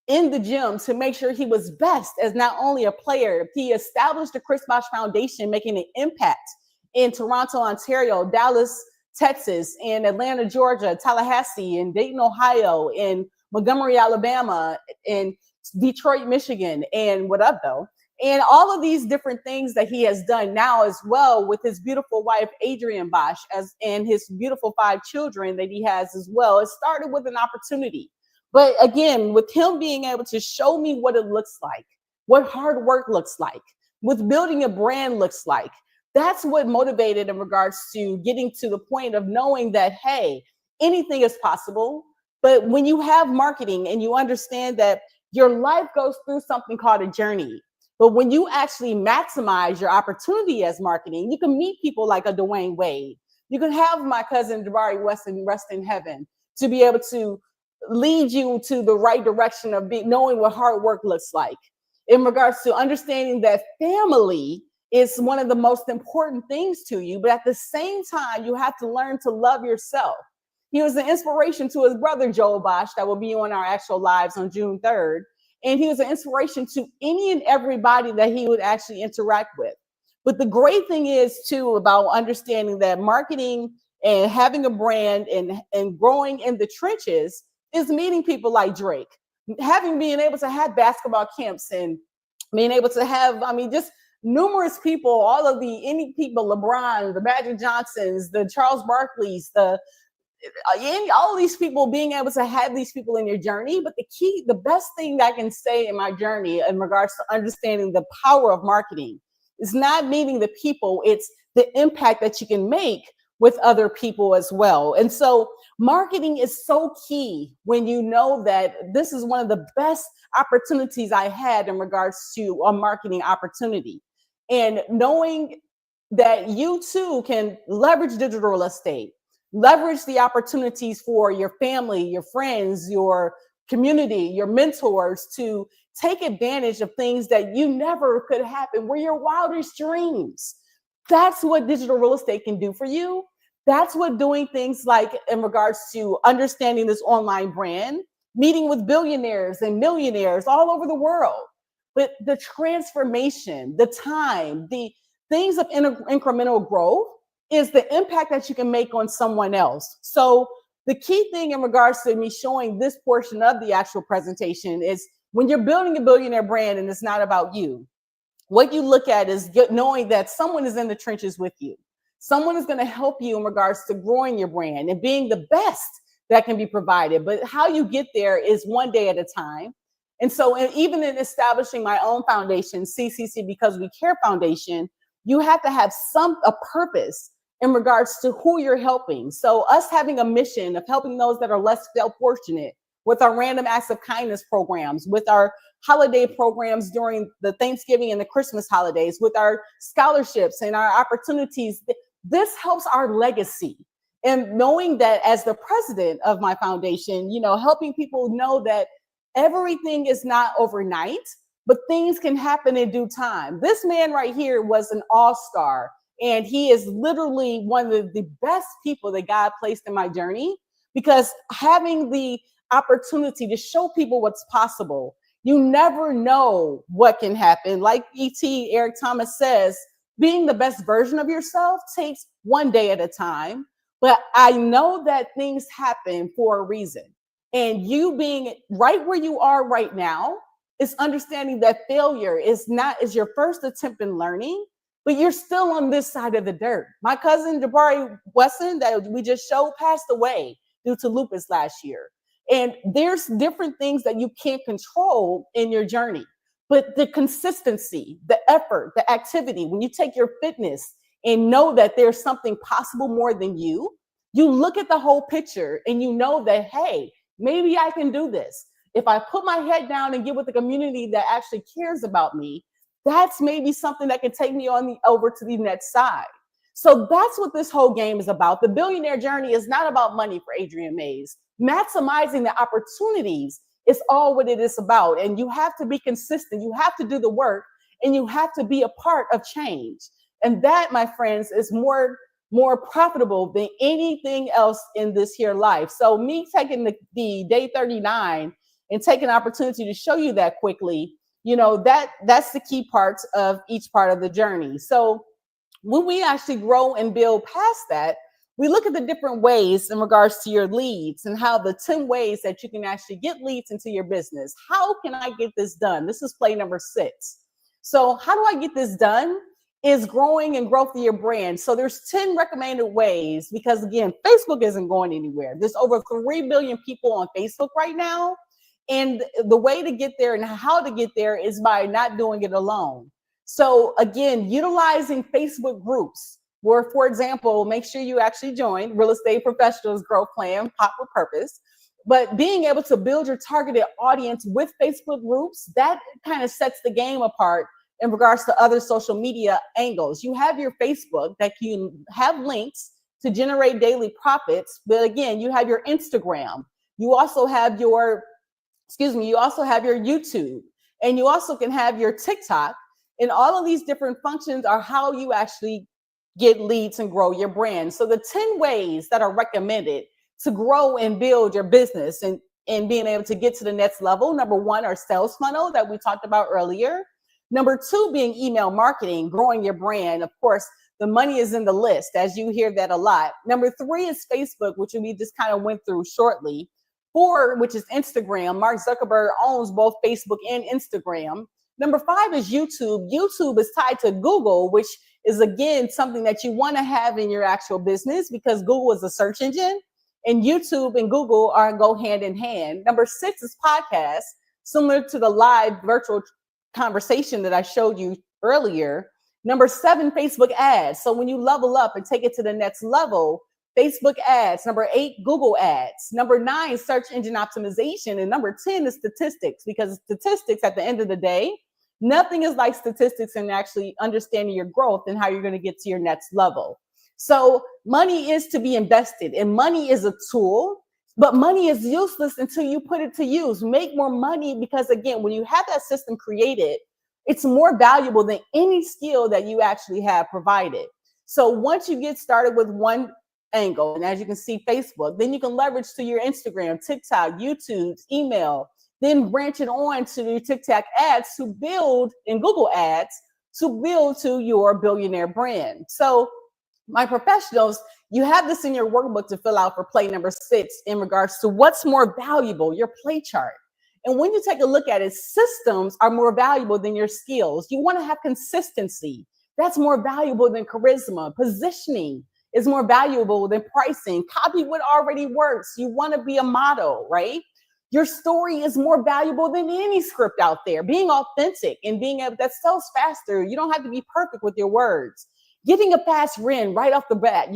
in the gym to make sure he was best as not only a player. He established the Chris Bosh Foundation, making an impact in Toronto, Ontario, Dallas, Texas, in Atlanta, Georgia, Tallahassee, in Dayton, Ohio, in Montgomery, Alabama, in Detroit, Michigan, and what up though? And all of these different things that he has done now as well with his beautiful wife, Adrienne Bosh, and his beautiful 5 children that he has as well. It started with an opportunity. But again, with him being able to show me what it looks like, what hard work looks like, with building a brand looks like, that's what motivated in regards to getting to the point of knowing that, hey, anything is possible. But when you have marketing and you understand that your life goes through something called a journey, but when you actually maximize your opportunity as marketing, you can meet people like a W.H.Y.S. You can have my cousin Jabari Wesson rest in heaven to be able to lead you to the right direction of knowing what hard work looks like. In regards to understanding that family is one of the most important things to you, but at the same time, you have to learn to love yourself. He was an inspiration to his brother, Joel Bosh, that will be on our actual lives on June 3rd. And he was an inspiration to any and everybody that he would actually interact with. But the great thing is, too, about understanding that marketing and having a brand and growing in the trenches is meeting people like Drake, being able to have basketball camps and being able to have, just numerous people, all of any people, LeBron, the Magic Johnsons, the Charles Barkleys, all these people, being able to have these people in your journey. But the best thing I can say in my journey in regards to understanding the power of marketing is not meeting the people, it's the impact that you can make with other people as well. And so marketing is so key when you know that this is one of the best opportunities I had in regards to a marketing opportunity. And knowing that you too can leverage digital real estate, leverage the opportunities for your family, your friends, your community, your mentors to take advantage of things that you never could happen, were your wildest dreams. That's what digital real estate can do for you. That's what doing things like in regards to understanding this online brand, meeting with billionaires and millionaires all over the world. But the transformation, the time, the things of incremental growth is the impact that you can make on someone else. So the key thing in regards to me showing this portion of the actual presentation is when you're building a billionaire brand and it's not about you, what you look at is knowing that someone is in the trenches with you. Someone is going to help you in regards to growing your brand and being the best that can be provided. But how you get there is one day at a time. And so even in establishing my own foundation, CCC Because We Care Foundation, you have to have a purpose in regards to who you're helping. So us having a mission of helping those that are less fortunate with our random acts of kindness programs, with our holiday programs during the Thanksgiving and the Christmas holidays, with our scholarships and our opportunities, this helps our legacy. And knowing that as the president of my foundation, helping people know that everything is not overnight, but things can happen in due time. This man right here was an all-star, and he is literally one of the best people that God placed in my journey, because having the opportunity to show people what's possible, you never know what can happen. Like E.T. Eric Thomas says, being the best version of yourself takes one day at a time. But I know that things happen for a reason. And you being right where you are right now It's understanding that failure is your first attempt in learning, but you're still on this side of the dirt. My cousin Jabari Wesson that we just showed passed away due to lupus last year. And there's different things that you can't control in your journey, but the consistency, the effort, the activity, when you take your fitness and know that there's something possible more than you look at the whole picture and you know that, hey, maybe I can do this. If I put my head down and get with the community that actually cares about me, that's maybe something that can take me over to the next side. So that's what this whole game is about. The billionaire journey is not about money for Adriane Mayes. Maximizing the opportunities is all what it is about. And you have to be consistent. You have to do the work and you have to be a part of change. And that, my friends, is more profitable than anything else in this here life. So me taking the day 39 and take an opportunity to show you that quickly, that's the key parts of each part of the journey. So when we actually grow and build past that, we look at the different ways in regards to your leads and how the 10 ways that you can actually get leads into your business. How can I get this done? This is play number 6. So how do I get this done? Is growing and growth of your brand. So there's 10 recommended ways, because again, Facebook isn't going anywhere. There's over 3 billion people on Facebook right now. And the way to get there and how to get there is by not doing it alone. So again, utilizing Facebook groups where, for example, make sure you actually join Real Estate Professionals Growth Plan, Pop with Purpose. But being able to build your targeted audience with Facebook groups, that kind of sets the game apart in regards to other social media angles. You have your Facebook that you have links to generate daily profits. But again, you have your Instagram. You also have your YouTube, and you also can have your TikTok. And all of these different functions are how you actually get leads and grow your brand. So the 10 ways that are recommended to grow and build your business and being able to get to the next level. Number 1 are sales funnel that we talked about earlier. Number 2 being email marketing, growing your brand. Of course, the money is in the list, as you hear that a lot. Number 3 is Facebook, which we just kind of went through shortly. 4, which is Instagram. Mark Zuckerberg owns both Facebook and Instagram. Number 5 is YouTube. YouTube is tied to Google, which is, again, something that you want to have in your actual business because Google is a search engine and YouTube and Google go hand in hand. Number 6 is podcasts, similar to the live virtual conversation that I showed you earlier. Number 7, Facebook ads. So when you level up and take it to the next level, Facebook ads. Number 8, Google ads. Number 9, search engine optimization. And number 10 is statistics, because statistics at the end of the day, nothing is like statistics and actually understanding your growth and how you're going to get to your next level. So money is to be invested, and money is a tool, but money is useless until you put it to use. Make more money, because again, when you have that system created, it's more valuable than any skill that you actually have provided. So once you get started with one angle, and as you can see, Facebook, then you can leverage to your Instagram, TikTok, YouTube, email, then branch it on to your TikTok ads to build, in Google ads, to build to your billionaire brand. So my professionals, you have this in your workbook to fill out for play number 6 in regards to what's more valuable, your play chart. And when you take a look at it, systems are more valuable than your skills. You want to have consistency. That's more valuable than charisma. Positioning is more valuable than pricing. Copy what already works. You want to be a model, right? Your story is more valuable than any script out there. Being authentic and being able, that sells faster. You don't have to be perfect with your words. Getting a fast win right off the bat.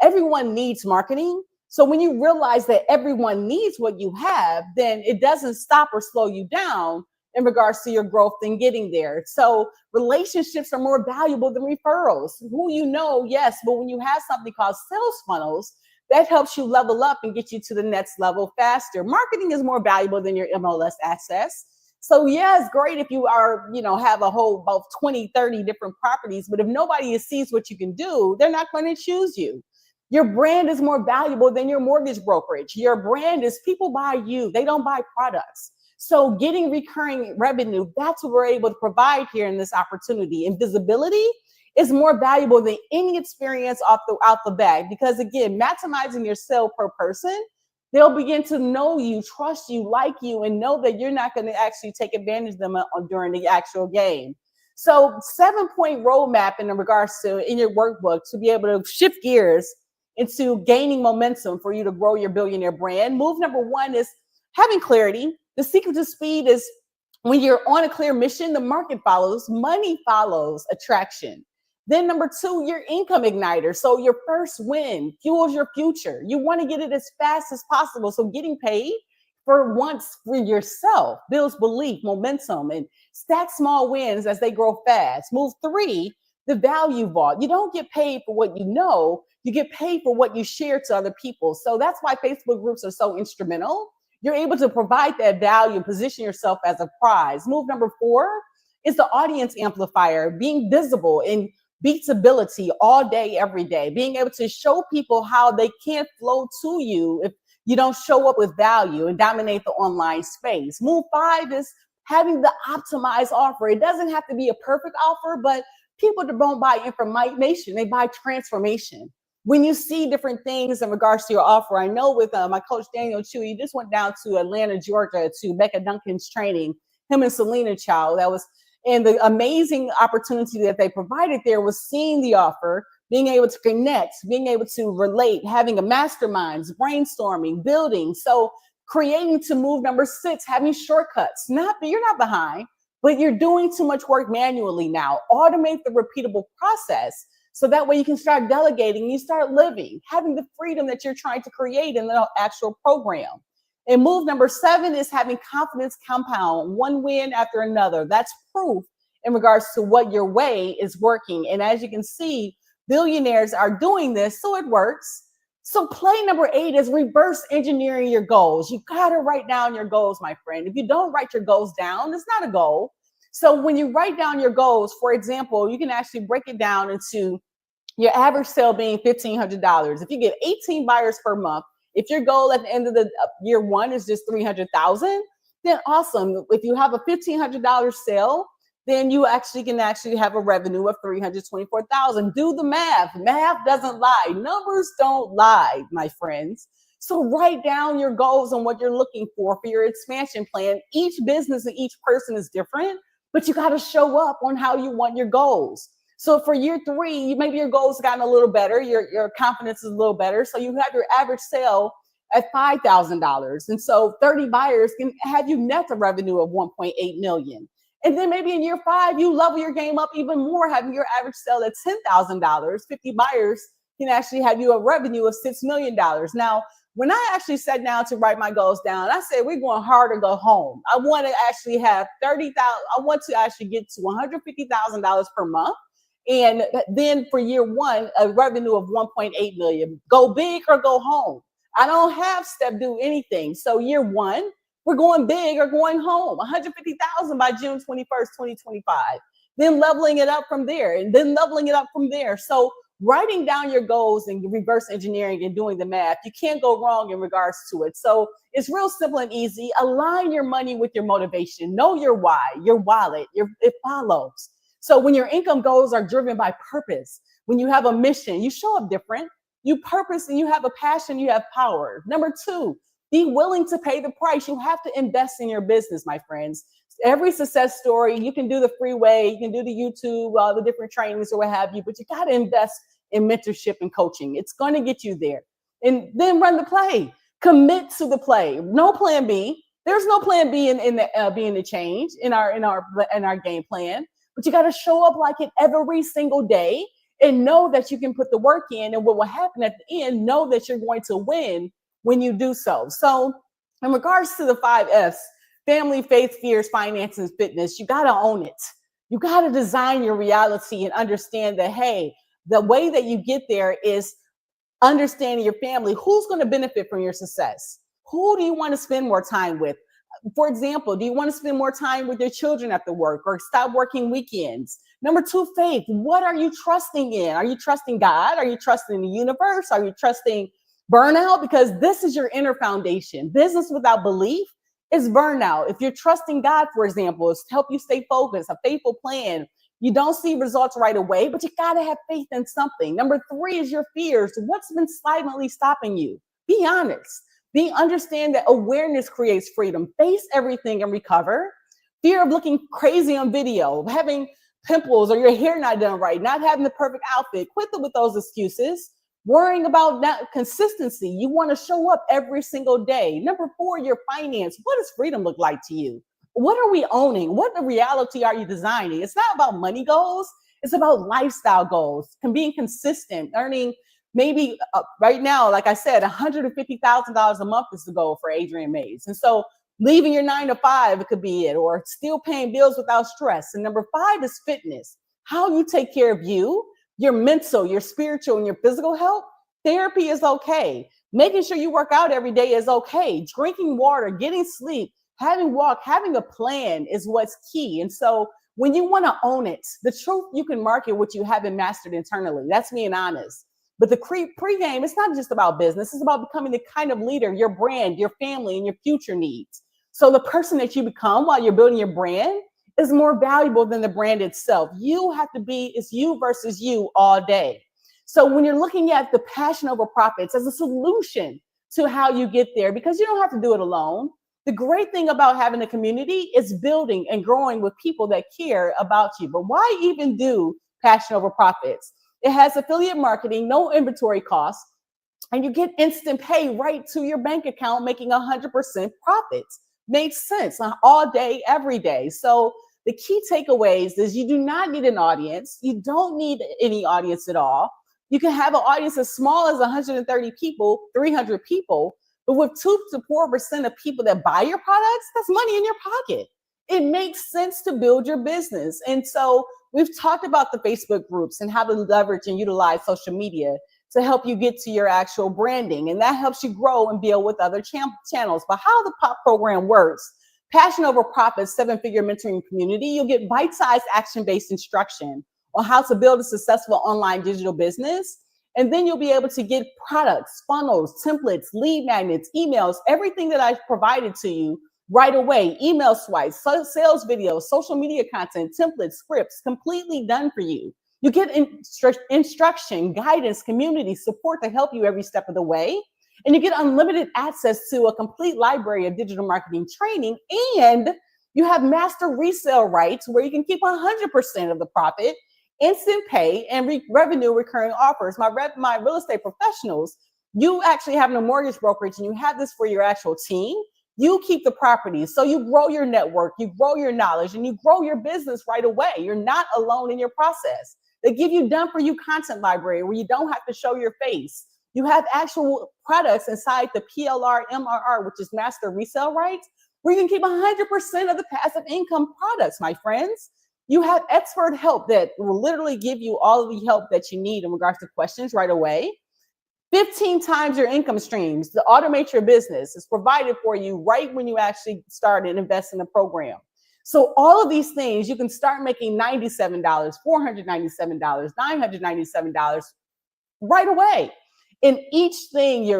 Everyone needs marketing. So when you realize that everyone needs what you have, then it doesn't stop or slow you down in regards to your growth and getting there. So relationships are more valuable than referrals. Who you know, yes, but when you have something called sales funnels, that helps you level up and get you to the next level faster. Marketing is more valuable than your MLS access. So yeah, it's great if you are, have a whole about 20, 30 different properties, but if nobody sees what you can do, they're not going to choose you. Your brand is more valuable than your mortgage brokerage. Your brand is, people buy you, they don't buy products. So getting recurring revenue, that's what we're able to provide here in this opportunity. And visibility is more valuable than any experience out the bat, because again, maximizing your sale per person, They'll begin to know you, trust you, like you, and know that you're not going to actually take advantage of them during the actual game. So 7-point roadmap in regards to in your workbook to be able to shift gears into gaining momentum for you to grow your billionaire brand. Move number 1 is having clarity. The secret to speed is when you're on a clear mission, the market follows, money follows attraction. Then number 2, your income igniter. So your first win fuels your future. You want to get it as fast as possible. So getting paid for once for yourself builds belief, momentum, and stack small wins as they grow fast. Move 3, the value vault. You don't get paid for what you know, you get paid for what you share to other people. So that's why Facebook groups are so instrumental. You're able to provide that value and position yourself as a prize. Move number 4 is the audience amplifier, being visible in beatability all day, every day, being able to show people how they can't flow to you if you don't show up with value and dominate the online space. Move 5 is having the optimized offer. It doesn't have to be a perfect offer, but people don't buy information, they buy transformation. When you see different things in regards to your offer, I know with my coach, Daniel Chou, he just went down to Atlanta, Georgia to Becca Duncan's training, him and Selena Chou. And the amazing opportunity that they provided there was seeing the offer, being able to connect, being able to relate, having a masterminds, brainstorming, building. So creating to move number 6, having shortcuts. You're not behind, but you're doing too much work manually now. Automate the repeatable process so that way you can start delegating and you start living, having the freedom that you're trying to create in the actual program. And move number 7 is having confidence compound, one win after another. That's proof in regards to what your way is working. And as you can see, billionaires are doing this, so it works. So play number 8 is reverse engineering your goals. You got to write down your goals, my friend. If you don't write your goals down, it's not a goal. So when you write down your goals, for example, you can actually break it down into your average sale being $1,500. If you get 18 buyers per month, if your goal at the end of the year 1 is just $300,000, then awesome. If you have a $1,500 sale, then you can have a revenue of $324,000. Do the math. Math doesn't lie. Numbers don't lie, my friends. So write down your goals and what you're looking for your expansion plan. Each business and each person is different, but you got to show up on how you want your goals. So for year 3, maybe your goals gotten a little better. Your confidence is a little better. So you have your average sale at $5,000. And so 30 buyers can have you net a revenue of $1.8 million. And then maybe in year 5, you level your game up even more, having your average sale at $10,000. 50 buyers can actually have you a revenue of $6 million. Now, when I actually sat down to write my goals down, I said, we're going hard or go home. I want to actually have I want to actually get to $150,000 per month. And then for year 1, a revenue of 1.8 million. Go big or go home. I don't have step do anything. So year 1, we're going big or going home. 150,000 by June 21st, 2025. Then leveling it up from there, and then leveling it up from there. So writing down your goals and reverse engineering and doing the math, you can't go wrong in regards to it. So it's real simple and easy. Align your money with your motivation. Know your why, your wallet. It follows. So when your income goals are driven by purpose, when you have a mission, you show up different. You purpose and you have a passion, you have power. Number 2, be willing to pay the price. You have to invest in your business, my friends. Every success story, you can do the freeway, you can do the YouTube, all the different trainings or what have you, but you got to invest in mentorship and coaching. It's going to get you there. And then run the play. Commit to the play. No plan B. There's no plan B in the change in our game plan. But you got to show up like it every single day and know that you can put the work in, and what will happen at the end, know that you're going to win when you do so. So in regards to the 5 F's, family, faith, fears, finances, fitness, you got to own it. You got to design your reality and understand that, hey, the way that you get there is understanding your family. Who's going to benefit from your success? Who do you want to spend more time with? For example, do you want to spend more time with your children after work or stop working weekends? Number 2, faith. What are you trusting in? Are you trusting God? Are you trusting the universe? Are you trusting burnout? Because this is your inner foundation. Business without belief is burnout. If you're trusting God, for example, it's to help you stay focused, a faithful plan. You don't see results right away, but you got to have faith in something. Number 3 is your fears. What's been silently stopping you? Be honest. Understand that awareness creates freedom. Face everything and recover. Fear of looking crazy on video, having pimples or your hair not done right, not having the perfect outfit. Quit with those excuses. Worrying about that consistency. You want to show up every single day. Number 4, your finance. What does freedom look like to you? What are we owning? What reality are you designing? It's not about money goals. It's about lifestyle goals. Being consistent, earning maybe right now, like I said, $150,000 a month is the goal for Adriane Mayes. And so leaving your 9 to 5, it could be it, or still paying bills without stress. And number 5 is fitness. How you take care of you, your mental, your spiritual, and your physical health. Therapy is okay. Making sure you work out every day is okay. Drinking water, getting sleep, having walk, having a plan is what's key. And so when you want to own it, the truth, you can market what you haven't mastered internally. That's being honest. But the pregame, it's not just about business. It's about becoming the kind of leader your brand, your family, and your future needs. So the person that you become while you're building your brand is more valuable than the brand itself. You have to be, it's you versus you all day. So when you're looking at the passion over profits as a solution to how you get there, because you don't have to do it alone. The great thing about having a community is building and growing with people that care about you. But why even do passion over profits? It has affiliate marketing, no inventory costs, and you get instant pay right to your bank account, making 100% profits. Makes sense all day, every day. So the key takeaways is you do not need an audience. You don't need any audience at all. You can have an audience as small as 130 people, 300 people, but with 2 to 4% of people that buy your products, that's money in your pocket. It makes sense to build your business. And so we've talked about the Facebook groups and how to leverage and utilize social media to help you get to your actual branding. And that helps you grow and build with other channels. But how the POP program works, Passion Over Profits, 7-figure mentoring community, you'll get bite-sized action-based instruction on how to build a successful online digital business. And then you'll be able to get products, funnels, templates, lead magnets, emails, everything that I've provided to you right away. Email swipes, sales videos, social media content, templates, scripts, completely done for you. You get instruction, guidance, community support to help you every step of the way. And you get unlimited access to a complete library of digital marketing training. And you have master resale rights where you can keep 100% of the profit, instant pay, and revenue recurring offers. My real estate professionals, you actually have no mortgage brokerage and you have this for your actual team. You keep the property. So you grow your network, you grow your knowledge, and you grow your business right away. You're not alone in your process. They give you done for you content library where you don't have to show your face. You have actual products inside the PLR MRR, which is master resale rights, where you can keep 100% of the passive income products, my friends. You have expert help that will literally give you all of the help that you need in regards to questions right away. 15 times your income streams to automate your business is provided for you right when you actually start and invest in the program. So all of these things, you can start making $97, $497, $997 right away. In each thing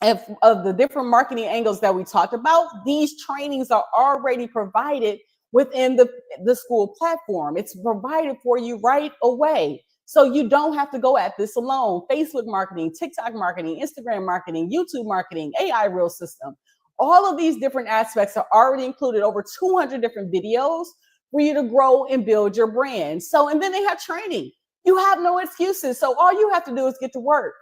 of the different marketing angles that we talked about, these trainings are already provided within the school platform. It's provided for you right away. So you don't have to go at this alone. Facebook marketing, TikTok marketing, Instagram marketing, YouTube marketing, AI reel system. All of these different aspects are already included, over 200 different videos for you to grow and build your brand. So, and then they have training. You have no excuses. So all you have to do is get to work.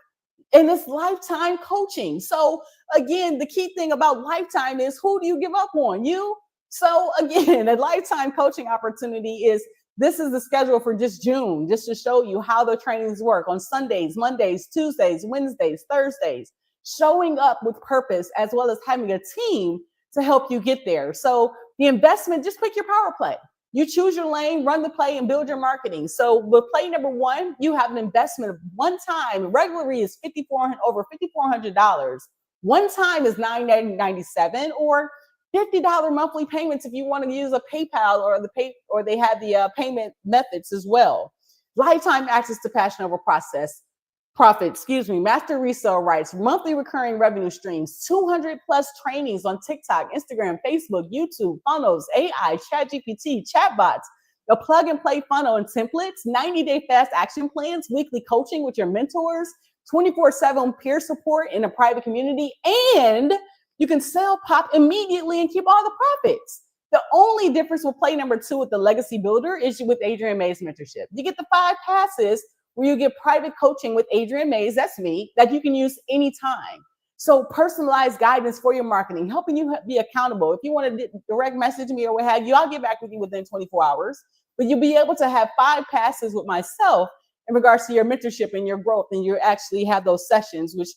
And it's lifetime coaching. So again, the key thing about lifetime is, who do you give up on? You. So again, a lifetime coaching opportunity is, this is the schedule for just June, just to show you how the trainings work on Sundays, Mondays, Tuesdays, Wednesdays, Thursdays, showing up with purpose, as well as having a team to help you get there. So the investment, just pick your power play. You choose your lane, run the play, and build your marketing. So with play number 1, you have an investment of one time. Regularly is over $5,400. One time is $997, or $50 monthly payments if you want to use a PayPal or they have the payment methods as well. Lifetime access to passion over profit, master resale rights, monthly recurring revenue streams, 200 plus trainings on TikTok, Instagram, Facebook, YouTube, funnels, AI, ChatGPT, chatbots, a plug and play funnel and templates, 90-day fast action plans, weekly coaching with your mentors, 24/7 peer support in a private community, and you can sell pop immediately and keep all the profits. The only difference with play number 2 with the Legacy Builder is with Adriane Mayes mentorship. You get the 5 passes where you get private coaching with Adriane Mayes, that's me, that you can use anytime. So personalized guidance for your marketing, helping you be accountable. If you want to direct message me or what have you, I'll get back with you within 24 hours. But you'll be able to have 5 passes with myself in regards to your mentorship and your growth, and you actually have those sessions, which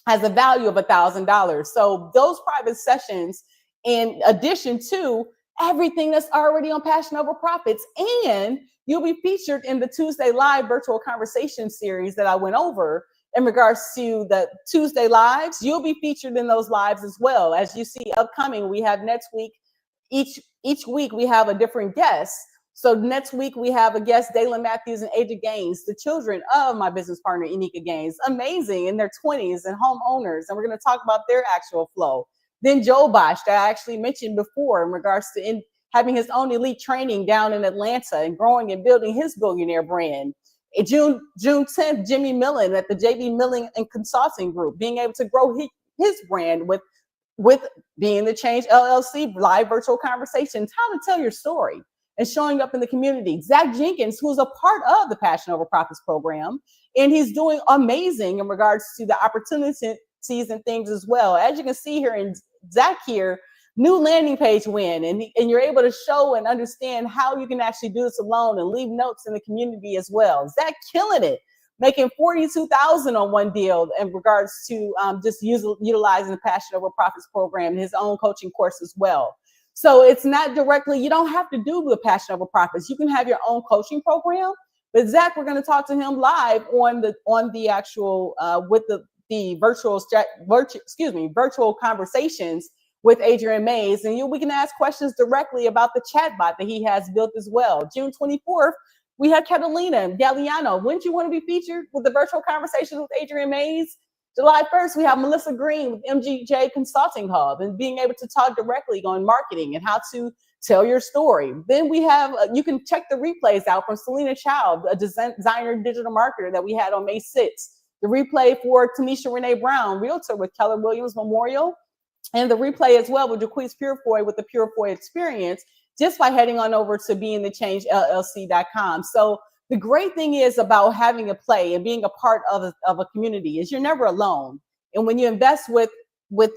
has a value of $1,000. So those private sessions, in addition to everything that's already on Passion Over Profits, and you'll be featured in the Tuesday Live virtual conversation series that I went over. In regards to the Tuesday Lives, you'll be featured in those lives as well. As you see upcoming, we have next week, each week we have a different guest. So next week we have a guest, Dalen Matthews and Ada Gaines, the children of my business partner, Enyka Gaines, amazing in their 20s and homeowners. And we're going to talk about their actual flow. Then Joe Bosh, that I actually mentioned before in regards to having his own elite training down in Atlanta and growing and building his Billionaire brand. June 10th, Jimmy Millen at the JB Millen and Consulting Group, being able to grow his brand with Being the Change LLC live virtual conversations, how to tell your story and showing up in the community. Zach Jenkins, who's a part of the Passion Over Profits program, and he's doing amazing in regards to the opportunities and things as well. As you can see here in Zach here, new landing page win, and you're able to show and understand how you can actually do this alone and leave notes in the community as well. Zach killing it, making $42,000 on one deal in regards to just utilizing the Passion Over Profits program and his own coaching course as well. So it's not directly, you don't have to do the Passion Over Profits. You can have your own coaching program. But Zach, we're going to talk to him live on the actual with the virtual conversations with Adriane Mayes, and we can ask questions directly about the chatbot that he has built as well. June 24th, we had Catalina Galliano. Wouldn't you want to be featured with the virtual conversations with Adriane Mayes? July 1st, we have Melissa Green with MGJ Consulting Hub and being able to talk directly on marketing and how to tell your story. Then we have, you can check the replays out from Selena Chou, a designer digital marketer that we had on May 6th. The replay for Tanisha Renee Brown, realtor with Keller Williams Memorial. And the replay as well with W.H.Y.S Purefoy with the Purefoy experience, just by heading on over to beingthechangellc.com. So the great thing is about having a play and being a part of a community is you're never alone. And when you invest with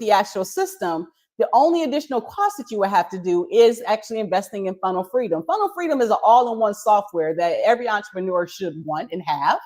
the actual system, the only additional cost that you would have to do is actually investing in Funnel Freedom. Funnel Freedom is an all-in-one software that every entrepreneur should want and have,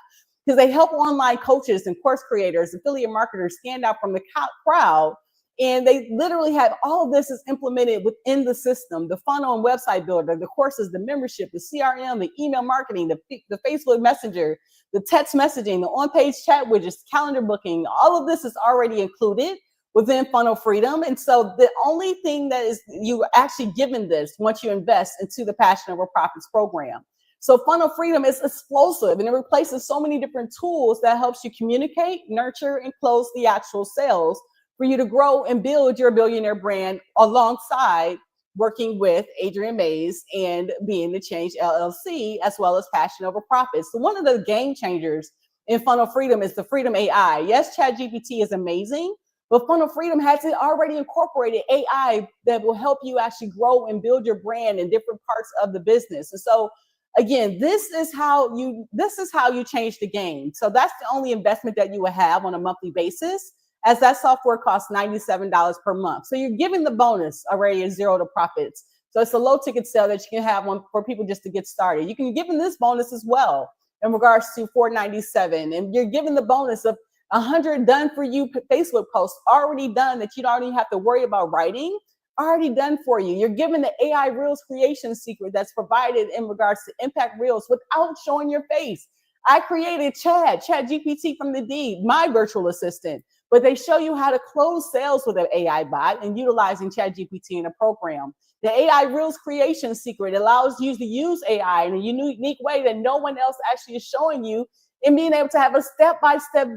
because they help online coaches and course creators, affiliate marketers stand out from the crowd. And they literally have all of this is implemented within the system, the funnel and website builder, the courses, the membership, the CRM, the email marketing, the Facebook Messenger, the text messaging, the on-page chat widgets, calendar booking. All of this is already included within Funnel Freedom. And so the only thing that is you actually given this once you invest into the Passion Over Profits program. So Funnel Freedom is explosive, and it replaces so many different tools that helps you communicate, nurture, and close the actual sales for you to grow and build your billionaire brand alongside working with Adriane Mayes and Being the Change LLC, as well as Passion Over Profits. So one of the game changers in Funnel Freedom is the Freedom AI. Yes, ChatGPT is amazing, but Funnel Freedom has already incorporated AI that will help you actually grow and build your brand in different parts of the business. And so again, this is how you change the game. So that's the only investment that you will have on a monthly basis, as that software costs $97 per month. So you're giving the bonus already is $0 to profits. So it's a low ticket sale that you can have for people just to get started. You can give them this bonus as well in regards to $497. And you're giving the bonus of 100 done for you Facebook posts already done that you don't even have to worry about writing, already done for you. You're given the AI Reels creation secret that's provided in regards to impact Reels without showing your face. I created ChatGPT from the D, my virtual assistant. But they show you how to close sales with an AI bot and utilizing ChatGPT in a program. The AI Reels creation secret allows you to use AI in a unique way that no one else actually is showing you, and being able to have a step-by-step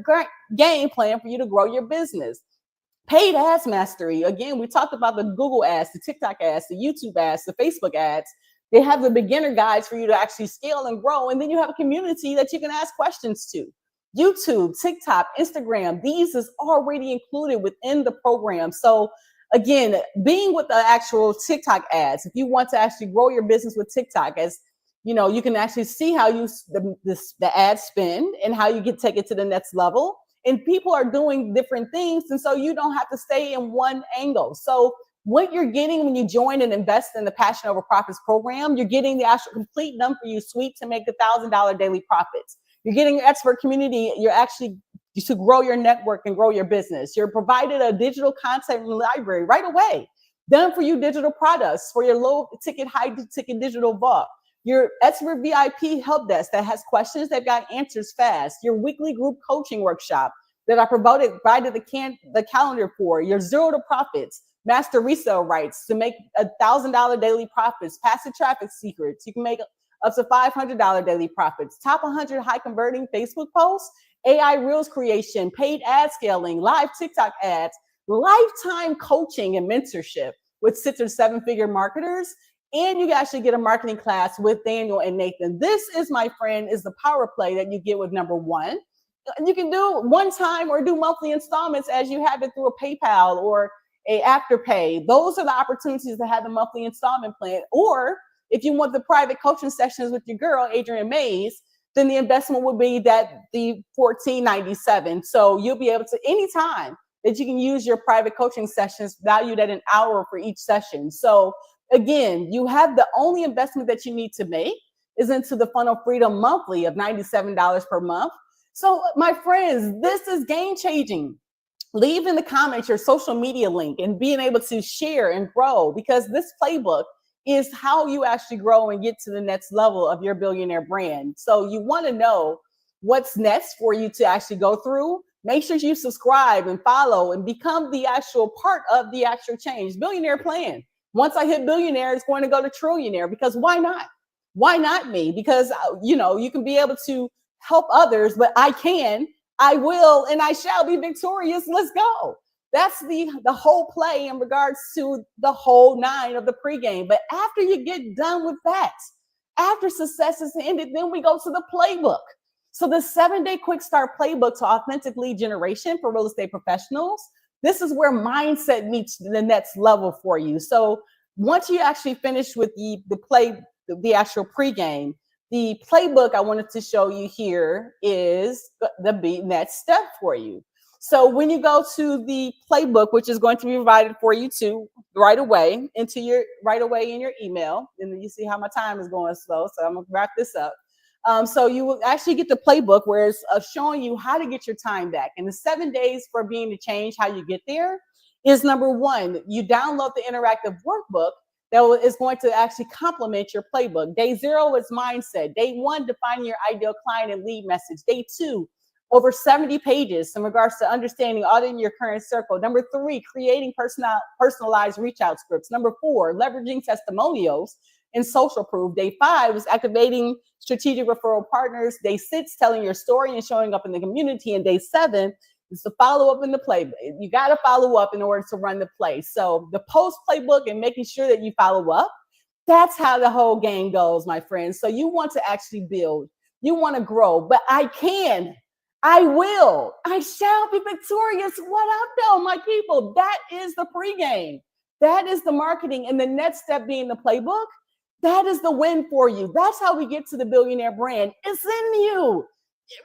game plan for you to grow your business. Paid ads mastery. Again, we talked about the Google ads, the TikTok ads, the YouTube ads, the Facebook ads. They have the beginner guides for you to actually scale and grow. And then you have a community that you can ask questions to. YouTube, TikTok, Instagram. These is already included within the program. So again, being with the actual TikTok ads, if you want to actually grow your business with TikTok, as you know, you can actually see how you the ad spend and how you can take it to the next level. And people are doing different things, and so you don't have to stay in one angle. So what you're getting when you join and invest in the Passion Over Profits program, you're getting the actual complete done for you suite to make $1,000 daily profits. You're getting an expert community. You're actually to grow your network and grow your business. You're provided a digital content library right away, done for you digital products for your low ticket, high ticket digital vault. Your expert VIP help desk that has questions that got answers fast. Your weekly group coaching workshop that I provided the calendar for. Your zero to profits, master resale rights to make $1,000 daily profits, passive traffic secrets. You can make up to $500 daily profits, top 100 high converting Facebook posts, AI Reels creation, paid ad scaling, live TikTok ads, lifetime coaching and mentorship with 6 or 7 figure marketers. And you actually get a marketing class with Daniel and Nathan. This is, my friend, is the power play that you get with number one. You can do one time or do monthly installments as you have it through a PayPal or a Afterpay. Those are the opportunities to have the monthly installment plan. Or if you want the private coaching sessions with your girl, Adriane Mayes, then the investment would be that the $14.97. So you'll be able to, anytime that you can use your private coaching sessions, valued at an hour for each session. So again, you have the only investment that you need to make is into the Funnel Freedom Monthly of $97 per month. So my friends, this is game changing. Leave in the comments your social media link and being able to share and grow, because this playbook is how you actually grow and get to the next level of your billionaire brand. So you want to know what's next for you to actually go through. Make sure you subscribe and follow and become the actual part of the actual change. Billionaire plan. Once I hit billionaire, it's going to go to trillionaire, because why not? Why not me? Because, you know, you can be able to help others, but I will, and I shall be victorious. Let's go. That's the whole play in regards to the whole 9 of the pregame. But after you get done with that, after success is ended, then we go to the playbook. So the 7-day quick start playbook to authentic lead generation for real estate professionals. This is where mindset meets the next level for you. So once you actually finish with the actual pregame, the playbook I wanted to show you here is the next step for you. So when you go to the playbook, which is going to be provided for you too right away in your email, and then you see how my time is going slow. So I'm gonna wrap this up. So you will actually get the playbook where it's showing you how to get your time back. And the 7 days for being the change, how you get there is number 1, you download the interactive workbook that is going to actually complement your playbook. Day 0 is mindset. Day 1, defining your ideal client and lead message. Day 2, over 70 pages in regards to understanding auditing your current circle. Number 3, creating personalized reach out scripts. Number 4, leveraging testimonials and social proof. Day 5 is activating strategic referral partners. Day 6, telling your story and showing up in the community. And day 7 is the follow up in the play. You got to follow up in order to run the play. So the post playbook and making sure that you follow up, that's how the whole game goes, my friends. So you want to actually build, you want to grow, but I will, I shall be victorious. What up though, my people? That is the pregame. That is the marketing. And the next step being the playbook. That is the win for you. That's how we get to the billionaire brand. It's in you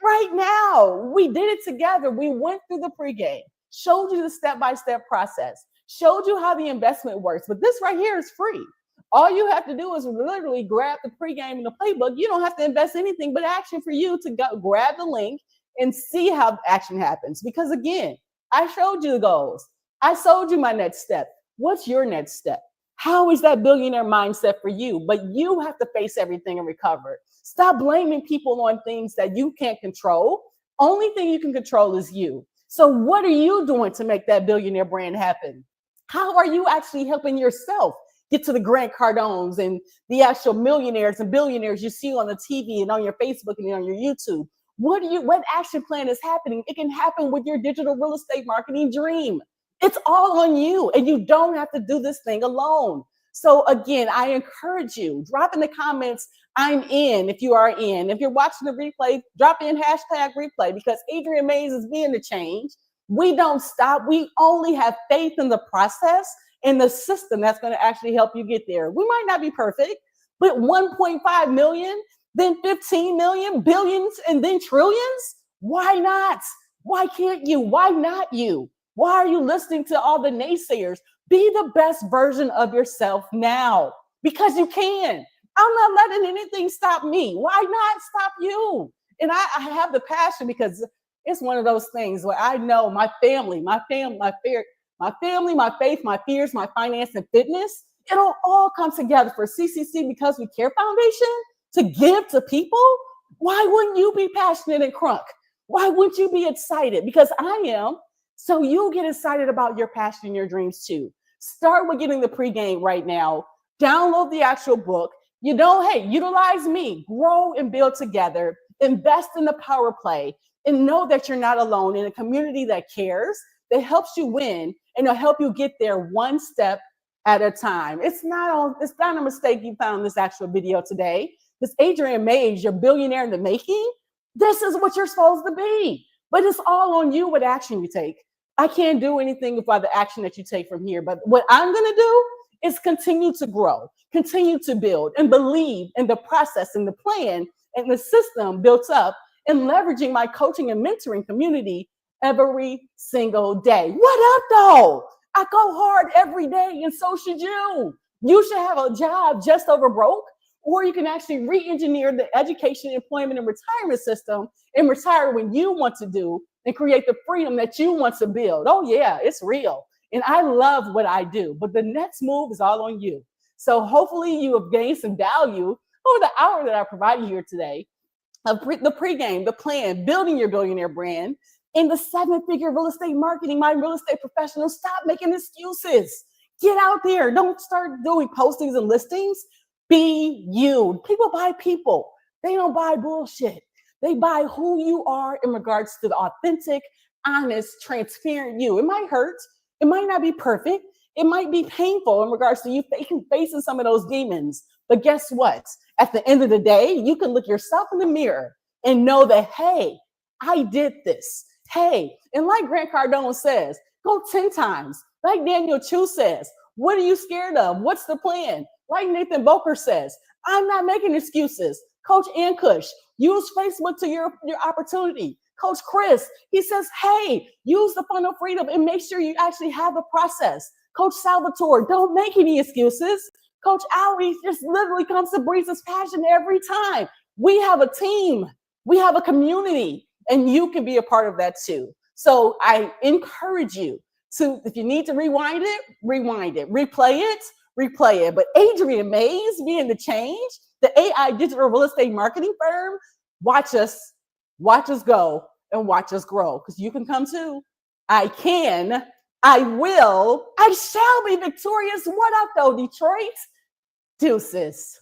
right now. We did it together. We went through the pregame, showed you the step-by-step process, showed you how the investment works. But this right here is free. All you have to do is literally grab the pregame and the playbook. You don't have to invest anything but action for you to go grab the link and see how action happens. Because again, I showed you the goals. I showed you my next step. What's your next step? How is that billionaire mindset for you? But you have to face everything and recover. Stop blaming people on things that you can't control. Only thing you can control is you. So what are you doing to make that billionaire brand happen? How are you actually helping yourself get to the Grant Cardones and the actual millionaires and billionaires you see on the TV and on your Facebook and on your YouTube? What action plan is happening? It can happen with your digital real estate marketing dream. It's all on you, and you don't have to do this thing alone. So again, I encourage you, drop in the comments, I'm in if you are in. If you're watching the replay, drop in hashtag replay because Adriane Mayes is being the change. We don't stop. We only have faith in the process and the system that's going to actually help you get there. We might not be perfect, but 1.5 million, then 15 million, billions, and then trillions. Why not? Why can't you? Why not you? Why are you listening to all the naysayers? Be the best version of yourself now because you can. I'm not letting anything stop me. Why not stop you? And I have the passion because it's one of those things where I know my family, my faith, my fears, my finance, and fitness, it'll all come together for CCC Because We Care Foundation to give to people. Why wouldn't you be passionate and crunk? Why wouldn't you be excited? Because I am. So you get excited about your passion and your dreams too. Start with getting the pregame right now. Download the actual book. You know, hey, utilize me, grow and build together, invest in the power play, and know that you're not alone in a community that cares, that helps you win, and will help you get there one step at a time. It's not a mistake you found this actual video today. This Adriane Mayes, your billionaire in the making, this is what you're supposed to be. But it's all on you what action you take. I can't do anything about the action that you take from here. But what I'm going to do is continue to grow, continue to build, and believe in the process and the plan and the system built up and leveraging my coaching and mentoring community every single day. What up, though? I go hard every day, and so should you. You should have a job just over broke, or you can actually re-engineer the education, employment, and retirement system and retire when you want to do and create the freedom that you want to build. Oh, yeah, it's real. And I love what I do, but the next move is all on you. So hopefully you have gained some value over the hour that I provided here today of the pregame, the plan, building your billionaire brand, and the 7-figure real estate marketing. My real estate professionals, stop making excuses. Get out there. Don't start doing postings and listings. Be you. People buy people. They don't buy bullshit. They buy who you are in regards to the authentic, honest, transparent you. It might hurt. It might not be perfect. It might be painful in regards to you facing some of those demons. But guess what? At the end of the day, you can look yourself in the mirror and know that, hey, I did this. Hey, and like Grant Cardone says, go 10 times. Like Daniel Chou says, what are you scared of? What's the plan? Like Nathan Boker says, I'm not making excuses. Coach Ankush, use Facebook to your opportunity. Coach Chris, he says, hey, use the funnel freedom and make sure you actually have the process. Coach Salvatore, don't make any excuses. Coach Howie just literally comes to breathe his passion every time. We have a team. We have a community, and you can be a part of that too. So I encourage you to, if you need to rewind it, replay it. But Adriane Mayes being the change, the AI digital real estate marketing firm, watch us go and watch us grow, because you can come too. I can, I will, I shall be victorious. What up though, Detroit? Deuces.